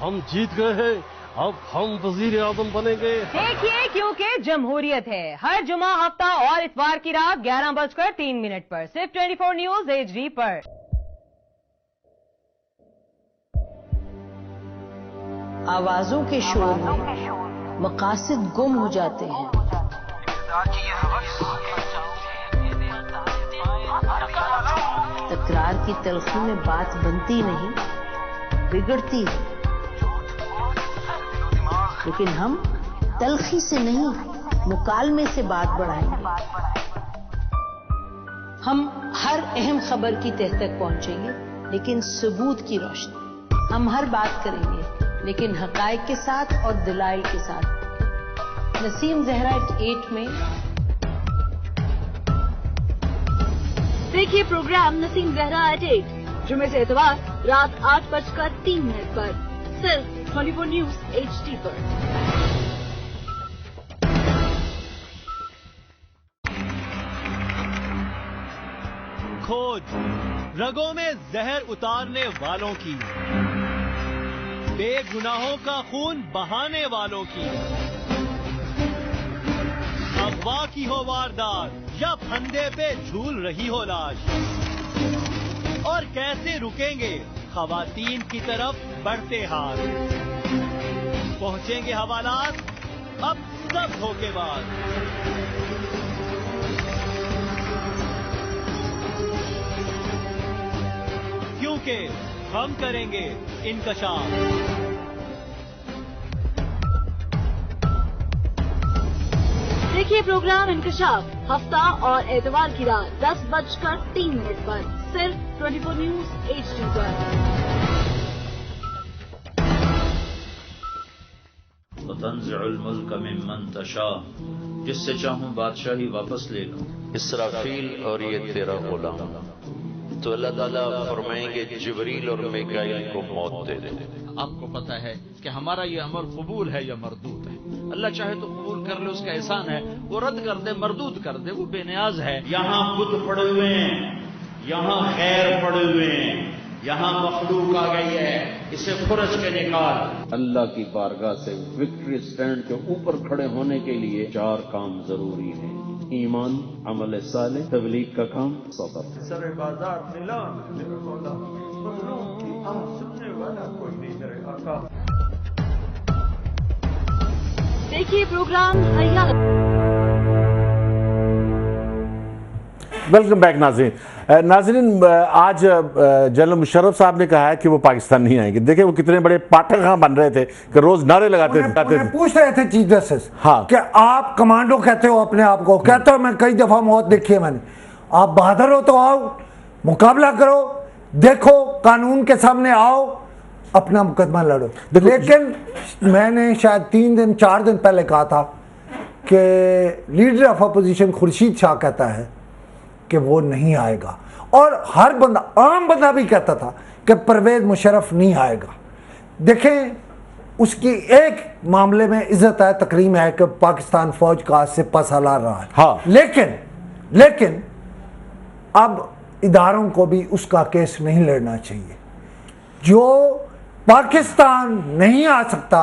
हम जीत गए हैं, अब हम वजीर आजम बनेंगे। देखिए क्योंकि जमहूरियत है, हर जुमा हफ्ता और इतवार की रात 11:03 पर सिर्फ 24 न्यूज HD पर। आवाजों के शोर में मकासद गुम हो जाते हैं। तकरार की तलखी में बात बनती नहीं, बिगड़ती है। लेकिन हम तलखी से नहीं, मुकालमे से बात बढ़ाएंगे। हम हर अहम खबर की तह तक पहुंचेंगे, लेकिन सबूत की रोशनी। हम हर बात करेंगे, लेकिन हकायक के साथ और दलाइल के साथ। नसीम जहरा 8 में देखिए प्रोग्राम नसीम जहरा 8 जुमे से इतवार रात 8:03 पर सिर्फ 24 न्यूज HD पर। खोज रगों में जहर उतारने वालों की, बेगुनाहों का खून बहाने वालों की। अगवा की हो वारदात या फंदे पे झूल रही हो लाश, और कैसे रुकेंगे खवातीन की तरफ बढ़ते हाथ। पहुंचेंगे हवालात अब सब धोखेबाज। क्योंकि हम करेंगे इनकशाफ। देखिए प्रोग्राम इंकशाफ हफ्ता और एतवार की रात 10:03 पर सिर्फ 24 न्यूज HD पर। वतंज़िउल मुल्क मिम्मन तशा, जिससे चाहूं बादशाही वापस ले लूं। इसराफील और ये तेरा गुलाम। तो अल्लाह ताला फरमाएंगे जिब्रील और मिकाईल को मौत दे दे। आपको पता है कि हमारा ये अमल कबूल है या मरदूद है। अल्लाह चाहे तो कबूल कर ले, उसका एहसान है। वो रद्द कर दे, मरदूद कर दे, वो बेनियाज है। यहाँ बुत पड़े हुए हैं, यहाँ खैर पड़े हुए हैं, यहाँ मखलूक आ गई है, इसे खुरच के निकाल। अल्लाह की बारगाह से विक्ट्री स्टैंड के ऊपर खड़े होने के लिए 4 काम जरूरी हैं: ईमान, अमल साले, तबलीग का काम, सब्र। सर बाजार नीलाम मेरे मौला, फजलों की आह सुनने वाला कोई नहीं मेरे आका। देखिए प्रोग्राम हरियाणा। वेलकम बैक नाज़रीन। आज जनरल मुशर्रफ साहब ने कहा है कि वो पाकिस्तान नहीं आएंगे। देखिए वो कितने बड़े पाठक यहाँ बन रहे थे कि रोज नारे लगाते थे। पूछ रहे थे चीफ जस्टिस, हाँ, कि आप कमांडो कहते हो अपने आप को? कहते हो मैं कई दफा मौत देखी है मैंने। आप बहादुर हो तो आओ, मुकाबला करो, देखो, कानून के सामने आओ, अपना मुकदमा लड़ो। लेकिन मैंने शायद 3-4 दिन पहले कहा था कि leader of opposition Khurshid Shah कहता है कि वो नहीं आएगा, और हर बंदा, आम बंदा भी कहता था कि परवेज मुशर्रफ नहीं आएगा। देखें, उसकी एक मामले में इज्जत है, तकरीम है कि पाकिस्तान फौज का सिपा सालार रहा है। हाँ। लेकिन अब इदारों को भी उसका केस नहीं लड़ना चाहिए। जो पाकिस्तान नहीं आ सकता,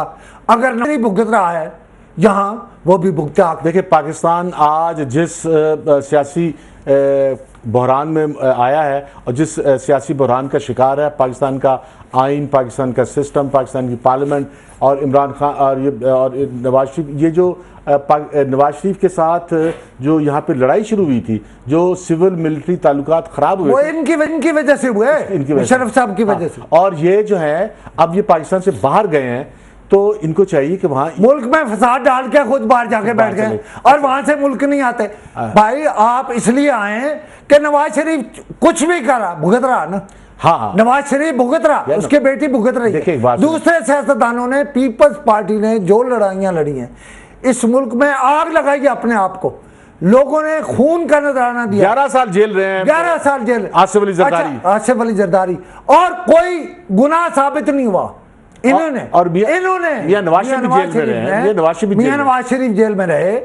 अगर नहीं भुगत रहा है यहाँ, वो भी भुगता। देखिए पाकिस्तान आज जिस सियासी बहरान में आया है और जिस सियासी बहरान का शिकार है पाकिस्तान का आइन, पाकिस्तान का सिस्टम, पाकिस्तान की पार्लियामेंट और इमरान खान और नवाज शरीफ, ये जो नवाज शरीफ के साथ जो यहाँ पे लड़ाई शुरू हुई थी, जो सिविल मिलिट्री ताल्लुकात खराब हुए, वो इनकी वजह से हुए, मुशर्रफ साहब की वजह से। और ये जो है अब ये पाकिस्तान से बाहर गए हैं, तो इनको चाहिए कि वहां मुल्क में फसाद डाल के खुद बाहर जाके बैठ गए और वहां से मुल्क नहीं आते। भाई आप इसलिए आए कि नवाज शरीफ कुछ भी करा, भुगत रहा ना। हाँ, नवाज शरीफ भुगत रहा, उसकी बेटी भुगत रही है। दूसरे सियासतदानों ने, पीपल्स पार्टी ने जो लड़ाइयां लड़ी हैं, इस मुल्क में आग लगाई है अपने आप को, लोगों ने खून का नजराना दिया। 11 साल जेल रहे हैं, 11 साल जेल। आसिफ अली जरदारी, आसिफ अली जरदारी, और कोई गुनाह साबित नहीं हुआ। इन्होंने मियां नवाज शरीफ जेल में रहे, मियां नवाज शरीफ जेल में रहे,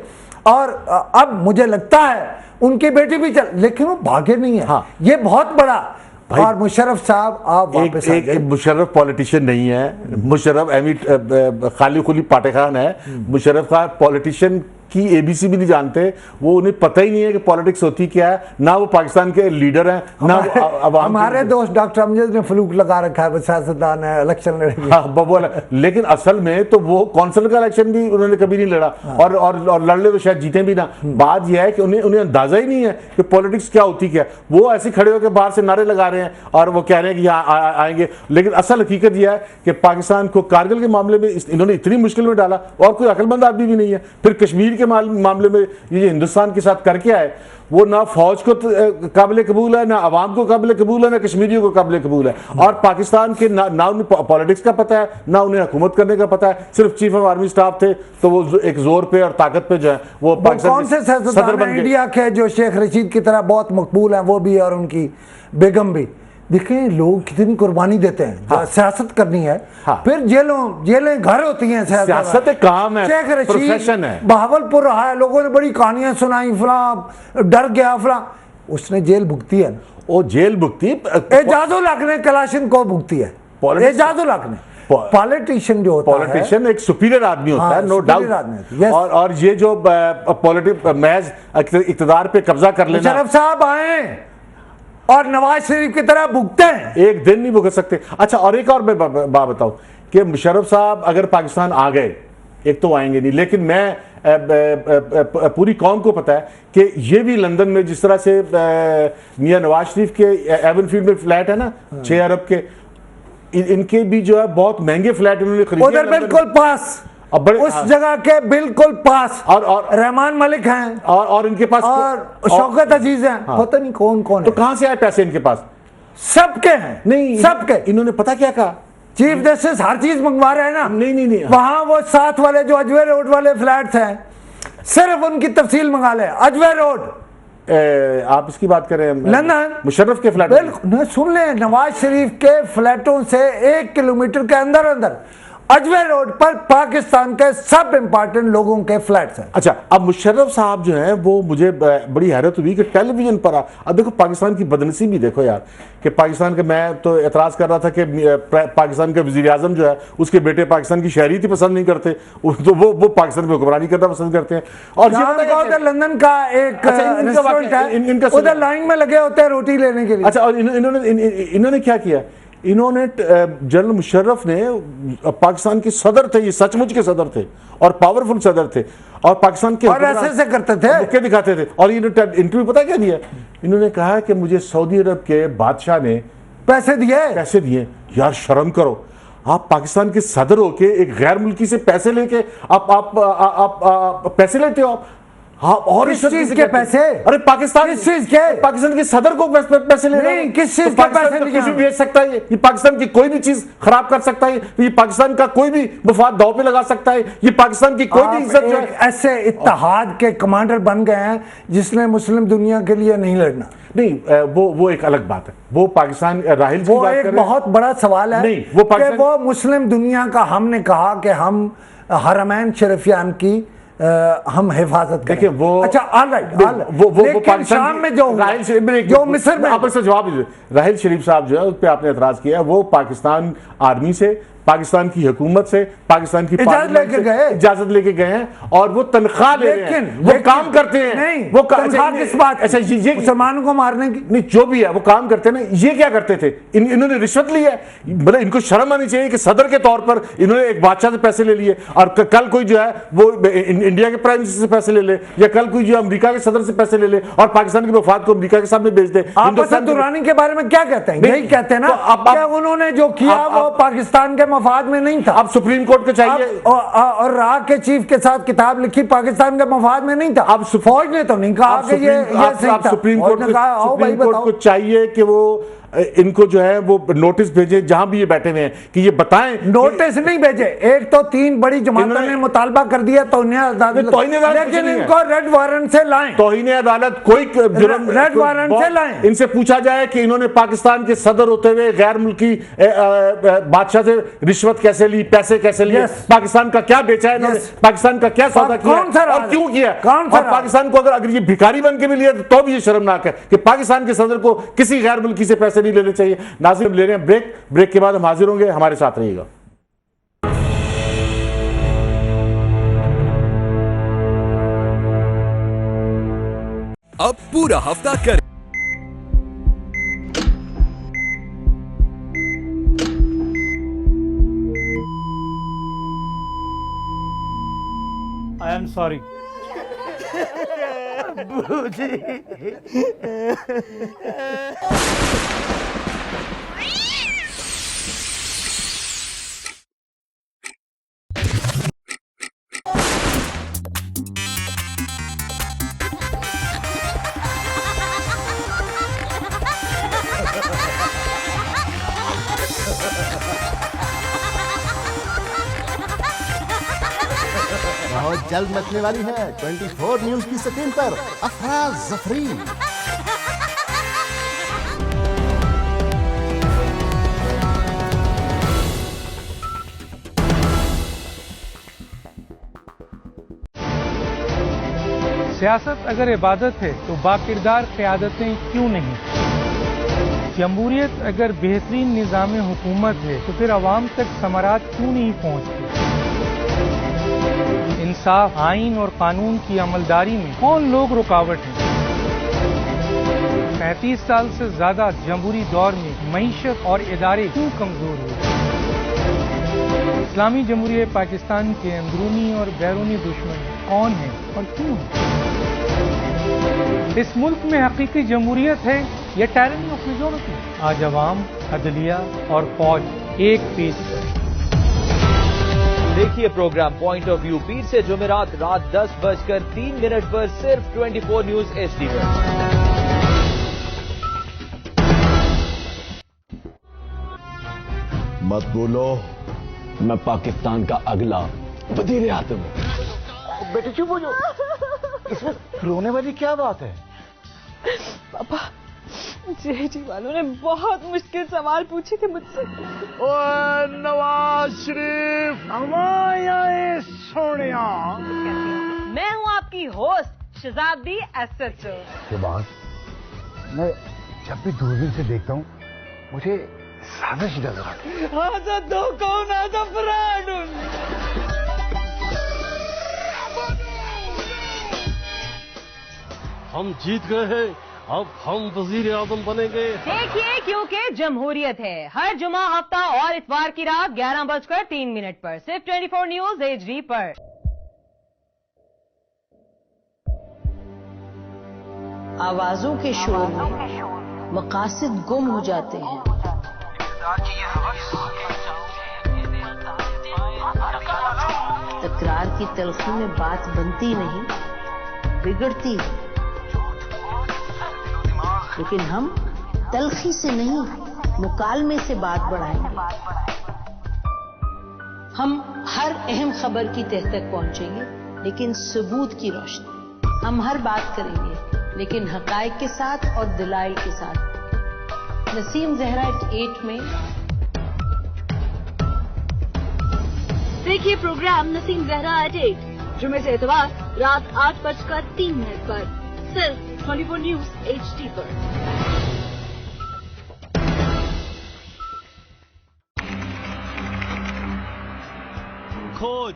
और अब मुझे लगता है उनकी बेटी भी चल, लेकिन वो भागे नहीं है। हाँ। ये बहुत बड़ा। और मुशर्रफ साहब आप वापस एक मुशर्रफ पॉलिटिशियन नहीं है, मुशर्रफ खाली खुली पाटेखान है। मुशर्रफ का पॉलिटिशियन की एबीसी भी नहीं जानते, वो उन्हें पता ही नहीं है कि पॉलिटिक्स होती क्या है, ना वो पाकिस्तान के लीडर हैं, ना हमारे दोस्त डॉक्टर अमजद ने फ्लूक लगा रखा है, सियासतदान है, इलेक्शन लड़ेंगे। हाँ, लेकिन असल में तो वो कौंसिल का इलेक्शन भी उन्होंने कभी नहीं लड़ा। हाँ। और लड़ ले तो शायद जीते भी ना। बात यह है कि उन्हें अंदाजा ही नहीं है कि पॉलिटिक्स क्या होती क्या। वो ऐसे खड़े होकर बाहर से नारे लगा रहे हैं और वो कह रहे हैं कि यहाँ आएंगे, लेकिन असल हकीकत यह है कि पाकिस्तान को कारगिल के मामले में इन्होंने इतनी मुश्किल में डाला, और कोई अकलमंद आदमी भी नहीं है। फिर कश्मीर के मामले में ये हिंदुस्तान के साथ करके आए, वो ना फौज को काबिल कबूल है, ना अवाम को काबिल कबूल है, ना कश्मीरियों को काबिल कबूल है। और पाकिस्तान के ना उन्हें पॉलिटिक्स का पता है, ना उन्हें हुकूमत करने का पता है। सिर्फ चीफ ऑफ आर्मी स्टाफ थे, तो वो एक जोर पे और ताकत पे जो है वो कौन से सदर बन गए। इंडिया के जो शेख रशीद की तरह बहुत मकबूल हैं, वो भी और उनकी बेगम भी। देखें लोग कितनी कुर्बानी देते हैं। हाँ। सियासत करनी है। हाँ। फिर जेलें घर होती हैं। सियासत एक काम है, शेख प्रोफेशन है। बहावलपुर रहा है, लोगों ने बड़ी कहानियां सुनाई, फला डर गया, फला, उसने जेल भुगती है। वो जेल भुगती, एजाजुल हक ने कलाशिन को भुगती है, एजाजुल हक ने। पॉलिटिशियन जो होता है, पॉलिटिशियन एक सुपीरियर आदमी होता है, नो डाउट। और ये जो महज इक़्तिदार पे कब्जा कर लेना। मुशर्रफ साहब आए और नवाज शरीफ की तरह भुगते हैं, एक दिन नहीं भुगत सकते। अच्छा, और एक और मैं बात बताऊं कि मुशर्रफ साहब अगर पाकिस्तान आ गए, एक तो आएंगे नहीं, लेकिन मैं पूरी कौम को पता है कि ये भी लंदन में जिस तरह से मियां नवाज शरीफ के एवनफील्ड में फ्लैट है ना 6 अरब के, इनके भी जो है बहुत महंगे फ्लैट इन्होंने खरीदे, उधर बिल्कुल पास, उस जगह के बिल्कुल पास, और रहमान मलिक हैं, और इनके पास और शौकत अजीज हैं। हाँ। पता नहीं कौन कौन तो कहां से आए पैसे इनके पास? सबके हैं। नहीं, सबके। इन्होंने पता क्या कहा, चीफ जस्टिस हर चीज मंगवा रहे हैं ना। नहीं। वहां वो साथ वाले जो अजवे रोड वाले फ्लैट्स हैं, सिर्फ उनकी तफसील मंगा ले। अजवे रोड, आप इसकी बात करें लंदन, मुशर्रफ के फ्लैट। बिल्कुल, सुन ले, नवाज शरीफ के फ्लैटों से 1 किलोमीटर के अंदर अजवे रोड पर पाकिस्तान के सब इंपॉर्टेंट लोगों के फ्लैट्स हैं। अच्छा, अब मुशर्रफ साहब जो हैं वो मुझे बड़ी हैरत हुई कि टेलीविजन पर अब देखो पाकिस्तान की बदनसीबी देखो यार, कि पाकिस्तान के, मैं तो एतराज कर रहा था कि पाकिस्तान के वजीर आजम जो है उसके बेटे पाकिस्तान की शहरियत ही पसंद नहीं करते, तो वो पाकिस्तान में हुक्मरानी करना पसंद करते हैं। और लंदन का एक रेस्टोरेंट है, उधर लाइन में लगे होते हैं रोटी लेने के लिए। अच्छा, और इन्होंने क्या किया, इन्होंने जनरल मुशर्रफ ने पाकिस्तान के सदर थे, ये सचमुच के सदर थे और पावरफुल सदर थे, और पाकिस्तान के और ऐसे करते थे, मुक्के दिखाते थे। और इन्होंने इंटरव्यू पता क्या दिया, इन्होंने कहा कि मुझे सऊदी अरब के बादशाह ने पैसे दिए। यार शर्म करो, आप पाकिस्तान के सदर हो के एक गैर मुल्की से पैसे लेके आप पैसे लेते हो। हाँ, और किस चीज के पैसे? अरे पाकिस्तान, किस चीज के? पाकिस्तान के सदर को पैसे ले रहे हैं। किस चीज के पैसे? कुछ भी बेच सकता है ये पाकिस्तान की कोई भी चीज खराब कर सकता है, ये पाकिस्तान का कोई भी मफाद दांव पे लगा सकता है, ये पाकिस्तान की कोई भी इज्जत जो है। ऐसे इत्तेहाद के कमांडर बन गए हैं जिसने मुस्लिम दुनिया के लिए नहीं लड़ना। नहीं, वो एक अलग बात है, वो पाकिस्तान राहिल वो एक बहुत बड़ा सवाल है। नहीं, वो मुस्लिम दुनिया का, हमने कहा कि हम हरमैन शरीफियान की हम हिफाजत करें। देखिए वो, अच्छा वो शाम में जो मिस्र में, आप इसका जवाब दीजिए। राहिल शरीफ साहब जो है उस पर आपने एतराज किया, वो पाकिस्तान आर्मी से, पाकिस्तान की हुकूमत से, पाकिस्तान की इजाजत लेके गए हैं और वो तनख्वाह ले रहे हैं, वो काम करते हैं। नहीं, वो तनख्वाह किस बात? अच्छा, ये मुसलमानों को मारने की नहीं, जो भी है वो काम करते हैं ना। ये क्या करते थे? इन्होंने रिश्वत ली है। मतलब इनको शर्म आनी चाहिए कि सदर के तौर पर इन्होंने एक बादशाह से पैसे ले लिए और कल कोई जो है वो इंडिया के प्राइम मिनिस्टर से पैसे ले ले, या कल कोई जो अमेरिका के सदर से पैसे ले ले और पाकिस्तान के मफाद को अमेरिका के सामने बेच दे। आप दुरानी के बारे में क्या कहते हैं? यही कहते हैं ना, क्या उन्होंने जो किया वो पाकिस्तान के मफाद में नहीं था? अब सुप्रीम कोर्ट को चाहिए, और राह के चीफ के साथ किताब लिखी, पाकिस्तान के मफाद में नहीं था। अब फौज ने तो नहीं कहा कि ये सुप्रीम कोर्ट को चाहिए कि वो इनको जो है वो नोटिस भेजे जहां भी ये बैठे हुए हैं कि ये बताएं। नोटिस नहीं भेजे, एक तो 3 बड़ी जमातों ने मुतालबा कर दिया तौहीन अदालत, लेकिन इनको रेड वारंट से लाएं। तौहीन अदालत कोई जुर्म, रेड वारंट से लाएं। इनसे पूछा जाए कि इन्होंने पाकिस्तान के सदर होते हुए गैर मुल्की बादशाह से रिश्वत कैसे ली, पैसे कैसे लिए, पाकिस्तान का क्या बेचा है इन्होंने, पाकिस्तान का क्या सौदा किया और क्यों किया, और पाकिस्तान को अगर ये भिखारी बन के भी लिया तो भी ये शर्मनाक है कि पाकिस्तान के सदर को किसी गैर मुल्की से पैसे नहीं लेने चाहिए। नाज़रीन, ले रहे हैं ब्रेक के बाद हम हाजिर होंगे, हमारे साथ रहिएगा। अब पूरा हफ्ता कर आई एम सॉरी। बहुत जल्द मचने वाली है 24 न्यूज की स्क्रीन पर अफरा जफरी। सियासत अगर इबादत है तो बाकिरदार क़यादतें क्यों नहीं? जमहूरियत अगर बेहतरीन निज़ाम हुकूमत है तो फिर अवाम तक समारात क्यों नहीं पहुँचती? इंसाफ, आइन और कानून की अमलदारी में कौन लोग रुकावट हैं? 35 साल से ज्यादा जमहूरी दौर में मईशत और इदारे क्यों कमजोर हुए? इस्लामी जमहूरियत पाकिस्तान के अंदरूनी और बैरूनी दुश्मन कौन हैं और क्यों हैं? इस मुल्क में हकीकी जमहूरियत है या टायरनी ऑफ मेजॉरिटी? आज अवाम, अदलिया और फौज एक पेज पर। देखिए प्रोग्राम पॉइंट ऑफ व्यू पीर से जुमेरात रात 10:03 पर सिर्फ 24 न्यूज HD पर। मत बोलो, मैं पाकिस्तान का अगला वजीर आज़म हूं। बेटे चुप हो जाओ, इसमें रोने वाली क्या बात है? पापा, जेडी वालों ने बहुत मुश्किल सवाल पूछे थे मुझसे। ओए नवाज शरीफ, हमारे सोनिया। मैं हूँ आपकी होस्ट शहजादी एसएचओ। के बाद मैं जब भी दूरबीन से देखता हूँ मुझे साजिश नजर आती है। आजा दो कौन आजा फ्रॉड। हम जीत गए हैं, अब हम वजीर आज़म बनेंगे। देखिए, क्योंकि जमहूरियत है। हर जुमा, हफ्ता और इतवार की रात 11:03 पर सिर्फ 24 न्यूज HD पर। आवाजों के शोर में मकासद गुम हो जाते हैं। तकरार की तलखी में बात बनती नहीं, बिगड़ती है। लेकिन हम तलखी से नहीं, मुकालमे से बात बढ़ाएंगे। हम हर अहम खबर की तह तक पहुंचेंगे, लेकिन सबूत की रोशनी। हम हर बात करेंगे, लेकिन हकायक के साथ और दलाइल के साथ। नसीम ज़हरा 8 में। देखिए प्रोग्राम नसीम ज़हरा 8 जुमे से इतवार रात 8:03 पर सिर्फ 24 न्यूज HD पर। खोज,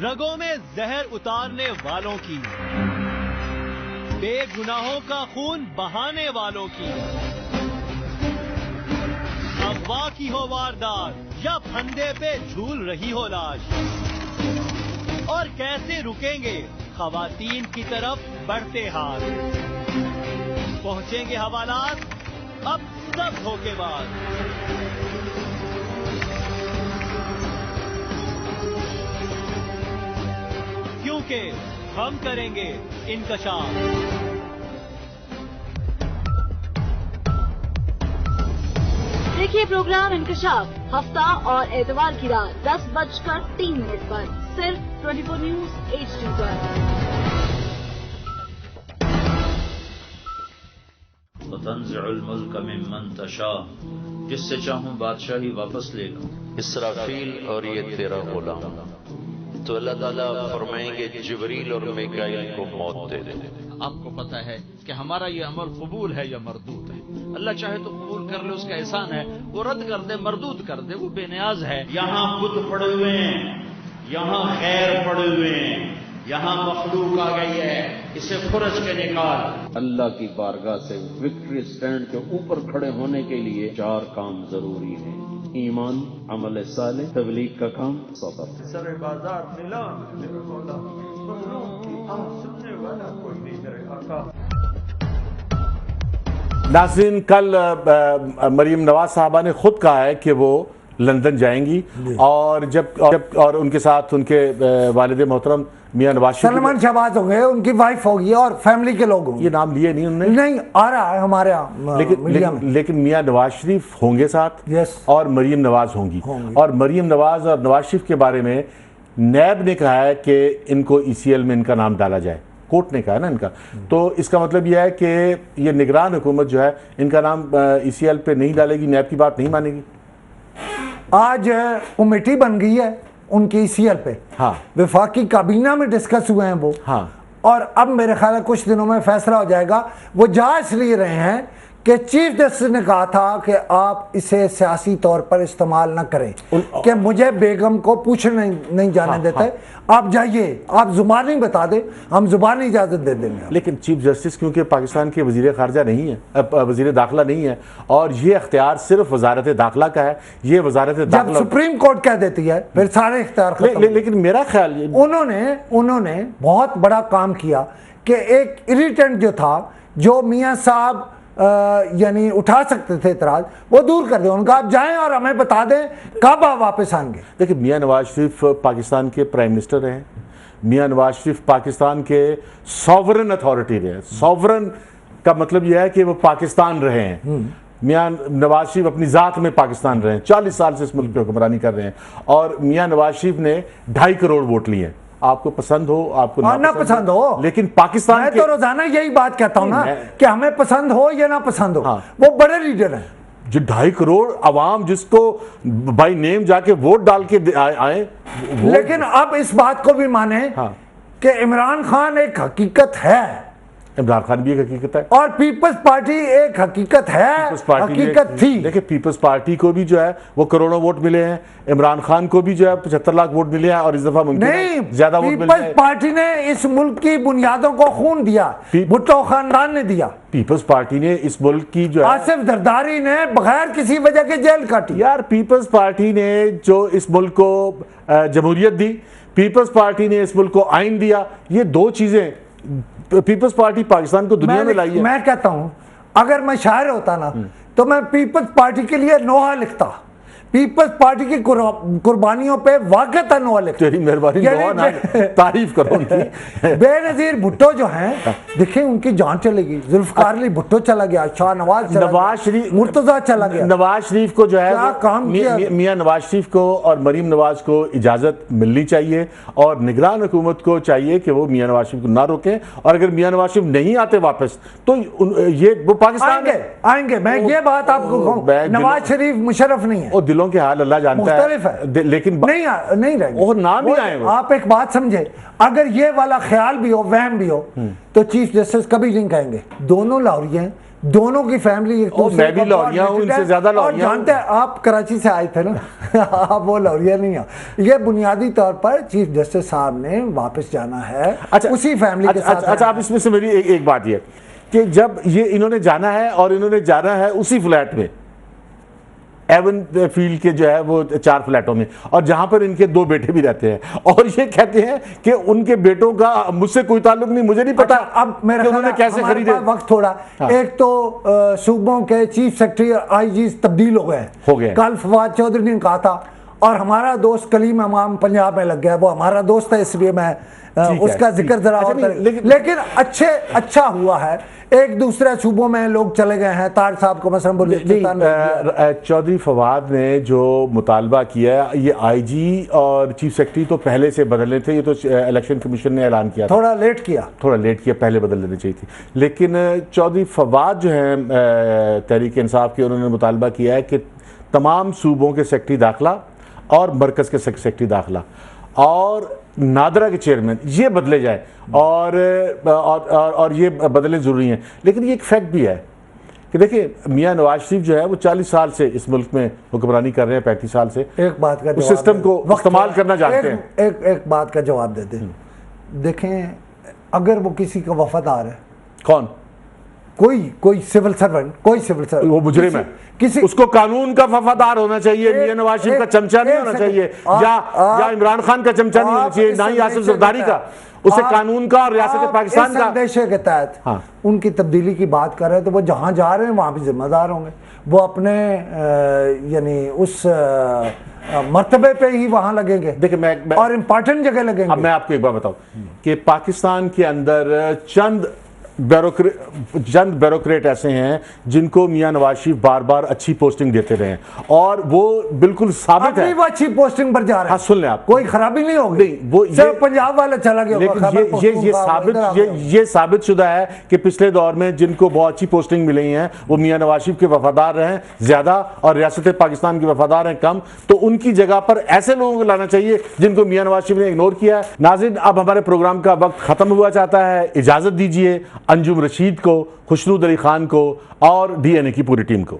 रगों में जहर उतारने वालों की, बेगुनाहों का खून बहाने वालों की। अगवा की हो वारदात या फंदे पे झूल रही हो लाश, और कैसे रुकेंगे खवातीन की तरफ बढ़ते हाथ। पहुंचेंगे हवालात अब सब धोखेबाज। क्योंकि हम करेंगे इंकशाफ। देखिए प्रोग्राम इंकशाफ हफ्ता और एतवार की रात 10:03 पर सिर्फ 24 न्यूज HD पर। तंज़िउल मुल्क मिम्मन तशा, जिससे चाहूं बादशाही वापस ले लूं। इसराफील और ये तेरा गुलाम। तो अल्लाह ताला फरमाएंगे जिब्रील और मीकाईल को मौत दे दे। आपको पता है कि हमारा ये अमल कबूल है या मरदूद है। अल्लाह चाहे तो कबूल कर ले, उसका एहसान है। वो रद्द कर दे, मरदूद कर दे, वो बेनियाज है। यहाँ बुत पड़े हुए हैं, यहाँ खैर पड़े हुए हैं, यहाँ मखलूक आ गई है, इसे खुरच के निकाल। अल्लाह की बारगाह से विक्ट्री स्टैंड के ऊपर खड़े होने के लिए 4 काम जरूरी हैं: ईमान, अमल साले, तबलीग का काम, सबर। सर बाजार मिला मेरे मौला, बकरों की आह सुनने वाला कोई नहीं मेरे आका। नाज़रीन, कल मरीम नवाज साहबा ने खुद कहा है कि वो लंदन जाएंगी, और जब उनके साथ उनके वालिद मोहतरम मियां नवाज शरीफ, सलमान शहबाज होंगे, उनकी वाइफ होगी और फैमिली के लोग होंगे। ये नाम लिए नहीं उन्होंने, नहीं आ रहा है हमारे यहाँ लेकिन मियां नवाज शरीफ होंगे साथ, यस, और मरीम नवाज होंगी। और मरीम नवाज और नवाज शरीफ के बारे में नैब ने कहा है कि इनको ECL में इनका नाम डाला जाए। कोर्ट ने कहा है ना इनका, तो इसका मतलब यह है कि ये निगरान हुकूमत जो है इनका नाम ECL पे नहीं डालेगी, नैब की बात नहीं मानेगी। आज कमेटी बन गई है उनकी ECL पे, हाँ, वफाकी काबीना में डिस्कस हुए हैं वो, हाँ, और अब मेरे ख्याल है कुछ दिनों में फैसला हो जाएगा। वो जा इसलिए रहे हैं कि चीफ जस्टिस ने कहा था कि आप इसे सियासी तौर पर इस्तेमाल ना करें, कि मुझे बेगम को पूछने नहीं जाने देते, आप जाइए, आप जुबानी बता दें, हम जुबानी इजाजत दे देंगे। लेकिन चीफ जस्टिस क्योंकि पाकिस्तान के वजीर खारजा नहीं है, वजीर दाखिला नहीं है, और ये इख्तियार सिर्फ वजारत दाखिला का है। ये वजारत दाखिला जब सुप्रीम कोर्ट कह देती है फिर सारे इख्तियार खत्म। लेकिन मेरा ख्याल उन्होंने बहुत बड़ा काम किया कि एक इरिटेंट जो था, जो मियां साहब यानी उठा सकते थे इतराज, वो दूर कर दे। उनका आप जाएं और हमें बता दें कब आप वापस आएंगे। देखिए, मियां नवाज शरीफ पाकिस्तान के प्राइम मिनिस्टर रहे, मियां नवाज शरीफ पाकिस्तान के सॉवरन अथॉरिटी रहे। सॉवरन का मतलब यह है कि वो पाकिस्तान रहे हैं। मियां नवाज शरीफ अपनी ज़ात में पाकिस्तान रहे हैं, 40 साल से इस मुल्क पे हुक्मरानी कर रहे हैं, और मियां नवाज शरीफ ने 2.5 करोड़ वोट लिए हैं। आपको पसंद हो, आपको ना पसंद हो, लेकिन पाकिस्तान मैं तो रोजाना यही बात कहता हूं ना कि हमें पसंद हो या ना पसंद हो, वो बड़े लीडर हैं। जो 2.5 करोड़ अवाम जिसको बाई नेम जाके वोट डाल के आए, लेकिन अब इस बात को भी माने कि इमरान खान एक हकीकत है, इमरान खान भी एक हकीकत है, और पीपल्स पार्टी एक हकीकत है, हकीकत थी। देखिए, पीपल्स पार्टी को भी जो है वो करोड़ों वोट मिले हैं, इमरान खान को भी जो है 75 लाख वोट मिले हैं, और इस दफा नहीं, ज्यादा वोट मिले हैं। पीपल्स पार्टी ने इस मुल्क की बुनियादों को खून दिया, भुट्टो खानदान ने दिया। पीपल्स पार्टी ने इस मुल्क की जो है, आसिफ जरदारी ने बगैर किसी वजह के जेल काटी। यार, पीपल्स पार्टी ने जो इस मुल्क को जमहूरियत दी, पीपल्स पार्टी ने इस मुल्क को आइन दिया, ये 2 चीजें पीपल्स पार्टी पाकिस्तान को दुनिया में लाई है। मैं कहता हूं, अगर मैं शायर होता ना तो मैं पीपल्स पार्टी के लिए नोहा लिखता, पीपल्स पार्टी की कुर्बानियों पे वाक़ता नोहा लिखता। तेरी मेहरबानी, तारीफ करो उनकी। बेनजीर भुट्टो जो हैं, देखिए उनकी जान चली गई, जुल्फकार अली भुट्टो चला गया, शाह नवाज शरीफ, मुर्तजा चला गया। नवाज शरीफ को जो है मियां नवाज शरीफ को और मरीम नवाज को इजाजत मिलनी चाहिए, और निगरान हुकूमत को चाहिए कि वो मियां नवाज शरीफ को ना रोकें, और अगर मियां नवाज शरीफ नहीं आते वापस तो ये वो पाकिस्तान आएंगे। मैं ये बात आपको कहूं, नवाज शरीफ मुशर्रफ नहीं है, के हाल अल्लाह जानता है, लेकिन नहीं रहेंगे, और नाम ही आए। आप एक बात समझे, अगर ये वाला ख्याल भी हो, वहम भी हो, तो चीफ जस्टिस कभी नहीं कहेंगे। दोनों लाहौरी हैं, दोनों की फैमिली एक दूसरे मैं भी लौरिया हूँ, इनसे ज्यादा और लौरिया हूँ। जानते हैं आप कराची से आए थे ना आप वो लौरिया नहीं हो। ये बुनियादी तौर पर चीफ जस्टिस साहब ने वापस जाना है उसी फैमिली के साथ। अच्छा, आप इसमें से मेरी एक बात ये कि जब ये इन्होंने जाना है और इन्होंने जाना है उसी फ्लैट में, एवन फील्ड के जो है वो 4 फ्लैटों में, और जहां पर इनके 2 बेटे भी रहते हैं, और ये कहते हैं कि उनके बेटों का मुझसे कोई ताल्लुक नहीं, मुझे नहीं पता। अच्छा, अब मेरा उन्होंने कैसे खरीदे। वक्त थोड़ा एक तो सूबों के चीफ सेक्रेटरी आईजी तब्दील हो गए। कल फवाद चौधरी ने कहा था, और हमारा दोस्त कलीम इमाम पंजाब में लग गया, वो हमारा दोस्त है इसलिए मैं उसका जिक्र जरा लेकिन अच्छा हुआ है, एक दूसरे सूबों में लोग चले गए हैं। तार साहब को मसलन चौधरी फवाद ने जो मुतालबा किया, ये आईजी और चीफ सेक्रेटरी तो पहले से बदलने थे, ये तो इलेक्शन कमीशन ने ऐलान किया, थोड़ा लेट किया, पहले बदल लेनी चाहिए थी। लेकिन चौधरी फवाद जो है तहरीक इंसाफ के, उन्होंने मुतालबा किया है कि तमाम सूबों के सेक्रेटरी दाखिला और मरकज़ के सेक्रेटरी दाखिला और नादरा के चेयरमैन ये बदले जाए, और ये बदलने ज़रूरी हैं। लेकिन ये एक फैक्ट भी है कि देखिए मियाँ नवाज शरीफ जो है वो 40 साल से इस मुल्क में हुक्मरानी कर रहे हैं, 35 साल से। एक बात का उस सिस्टम को इस्तेमाल करना जानते हैं। एक बात का जवाब देते हैं। देखें, अगर वो किसी का वफादार है, कौन, कोई सिविल सर्वेंट, वो मुजरिम है, किसी उसको कानून का वफादार होना चाहिए। मियां नवाज शरीफ का चमचा नहीं होना चाहिए, या इमरान खान का चमचा नहीं होना चाहिए, ना ही आसिफ जरदारी का। उसे कानून का और रियासत पाकिस्तान का संदेशे के तहत उनकी तब्दीली की बात कर रहे हैं, तो वो जहां जा रहे हैं वहां भी जिम्मेदार होंगे। वो अपने यानी उस मर्तबे पे ही वहां लगेंगे। देखिए मैं और इम्पोर्टेंट जगह लगेंगे। अब मैं आपको एक बात बताऊं कि पाकिस्तान के अंदर चंद ब्यूरोक्रेट ऐसे हैं जिनको मियां नवाज शरीफ बार बार अच्छी पोस्टिंग देते रहे हैं, और वो बिल्कुल साबित है वो अच्छी पोस्टिंग पर जा रहे हैं। हाँ, सुन लें आप, कोई खराबी नहीं होगी। नहीं, वो सिर्फ पंजाब वाला चला गया। लेकिन ये साबित शुदा है कि पिछले दौर में जिनको बहुत अच्छी पोस्टिंग मिली है वो मियां नवाज शरीफ के वफादार रहे ज्यादा और रियासत पाकिस्तान के वफादार हैं कम। तो उनकी जगह पर ऐसे लोगों को लाना चाहिए जिनको मियां नवाज शरीफ ने इग्नोर किया है। नाज़रीन, अब हमारे प्रोग्राम का वक्त खत्म हुआ चाहता है। इजाजत दीजिए अंजुम रशीद को, खुशनूद अली खान को और DNA की पूरी टीम को।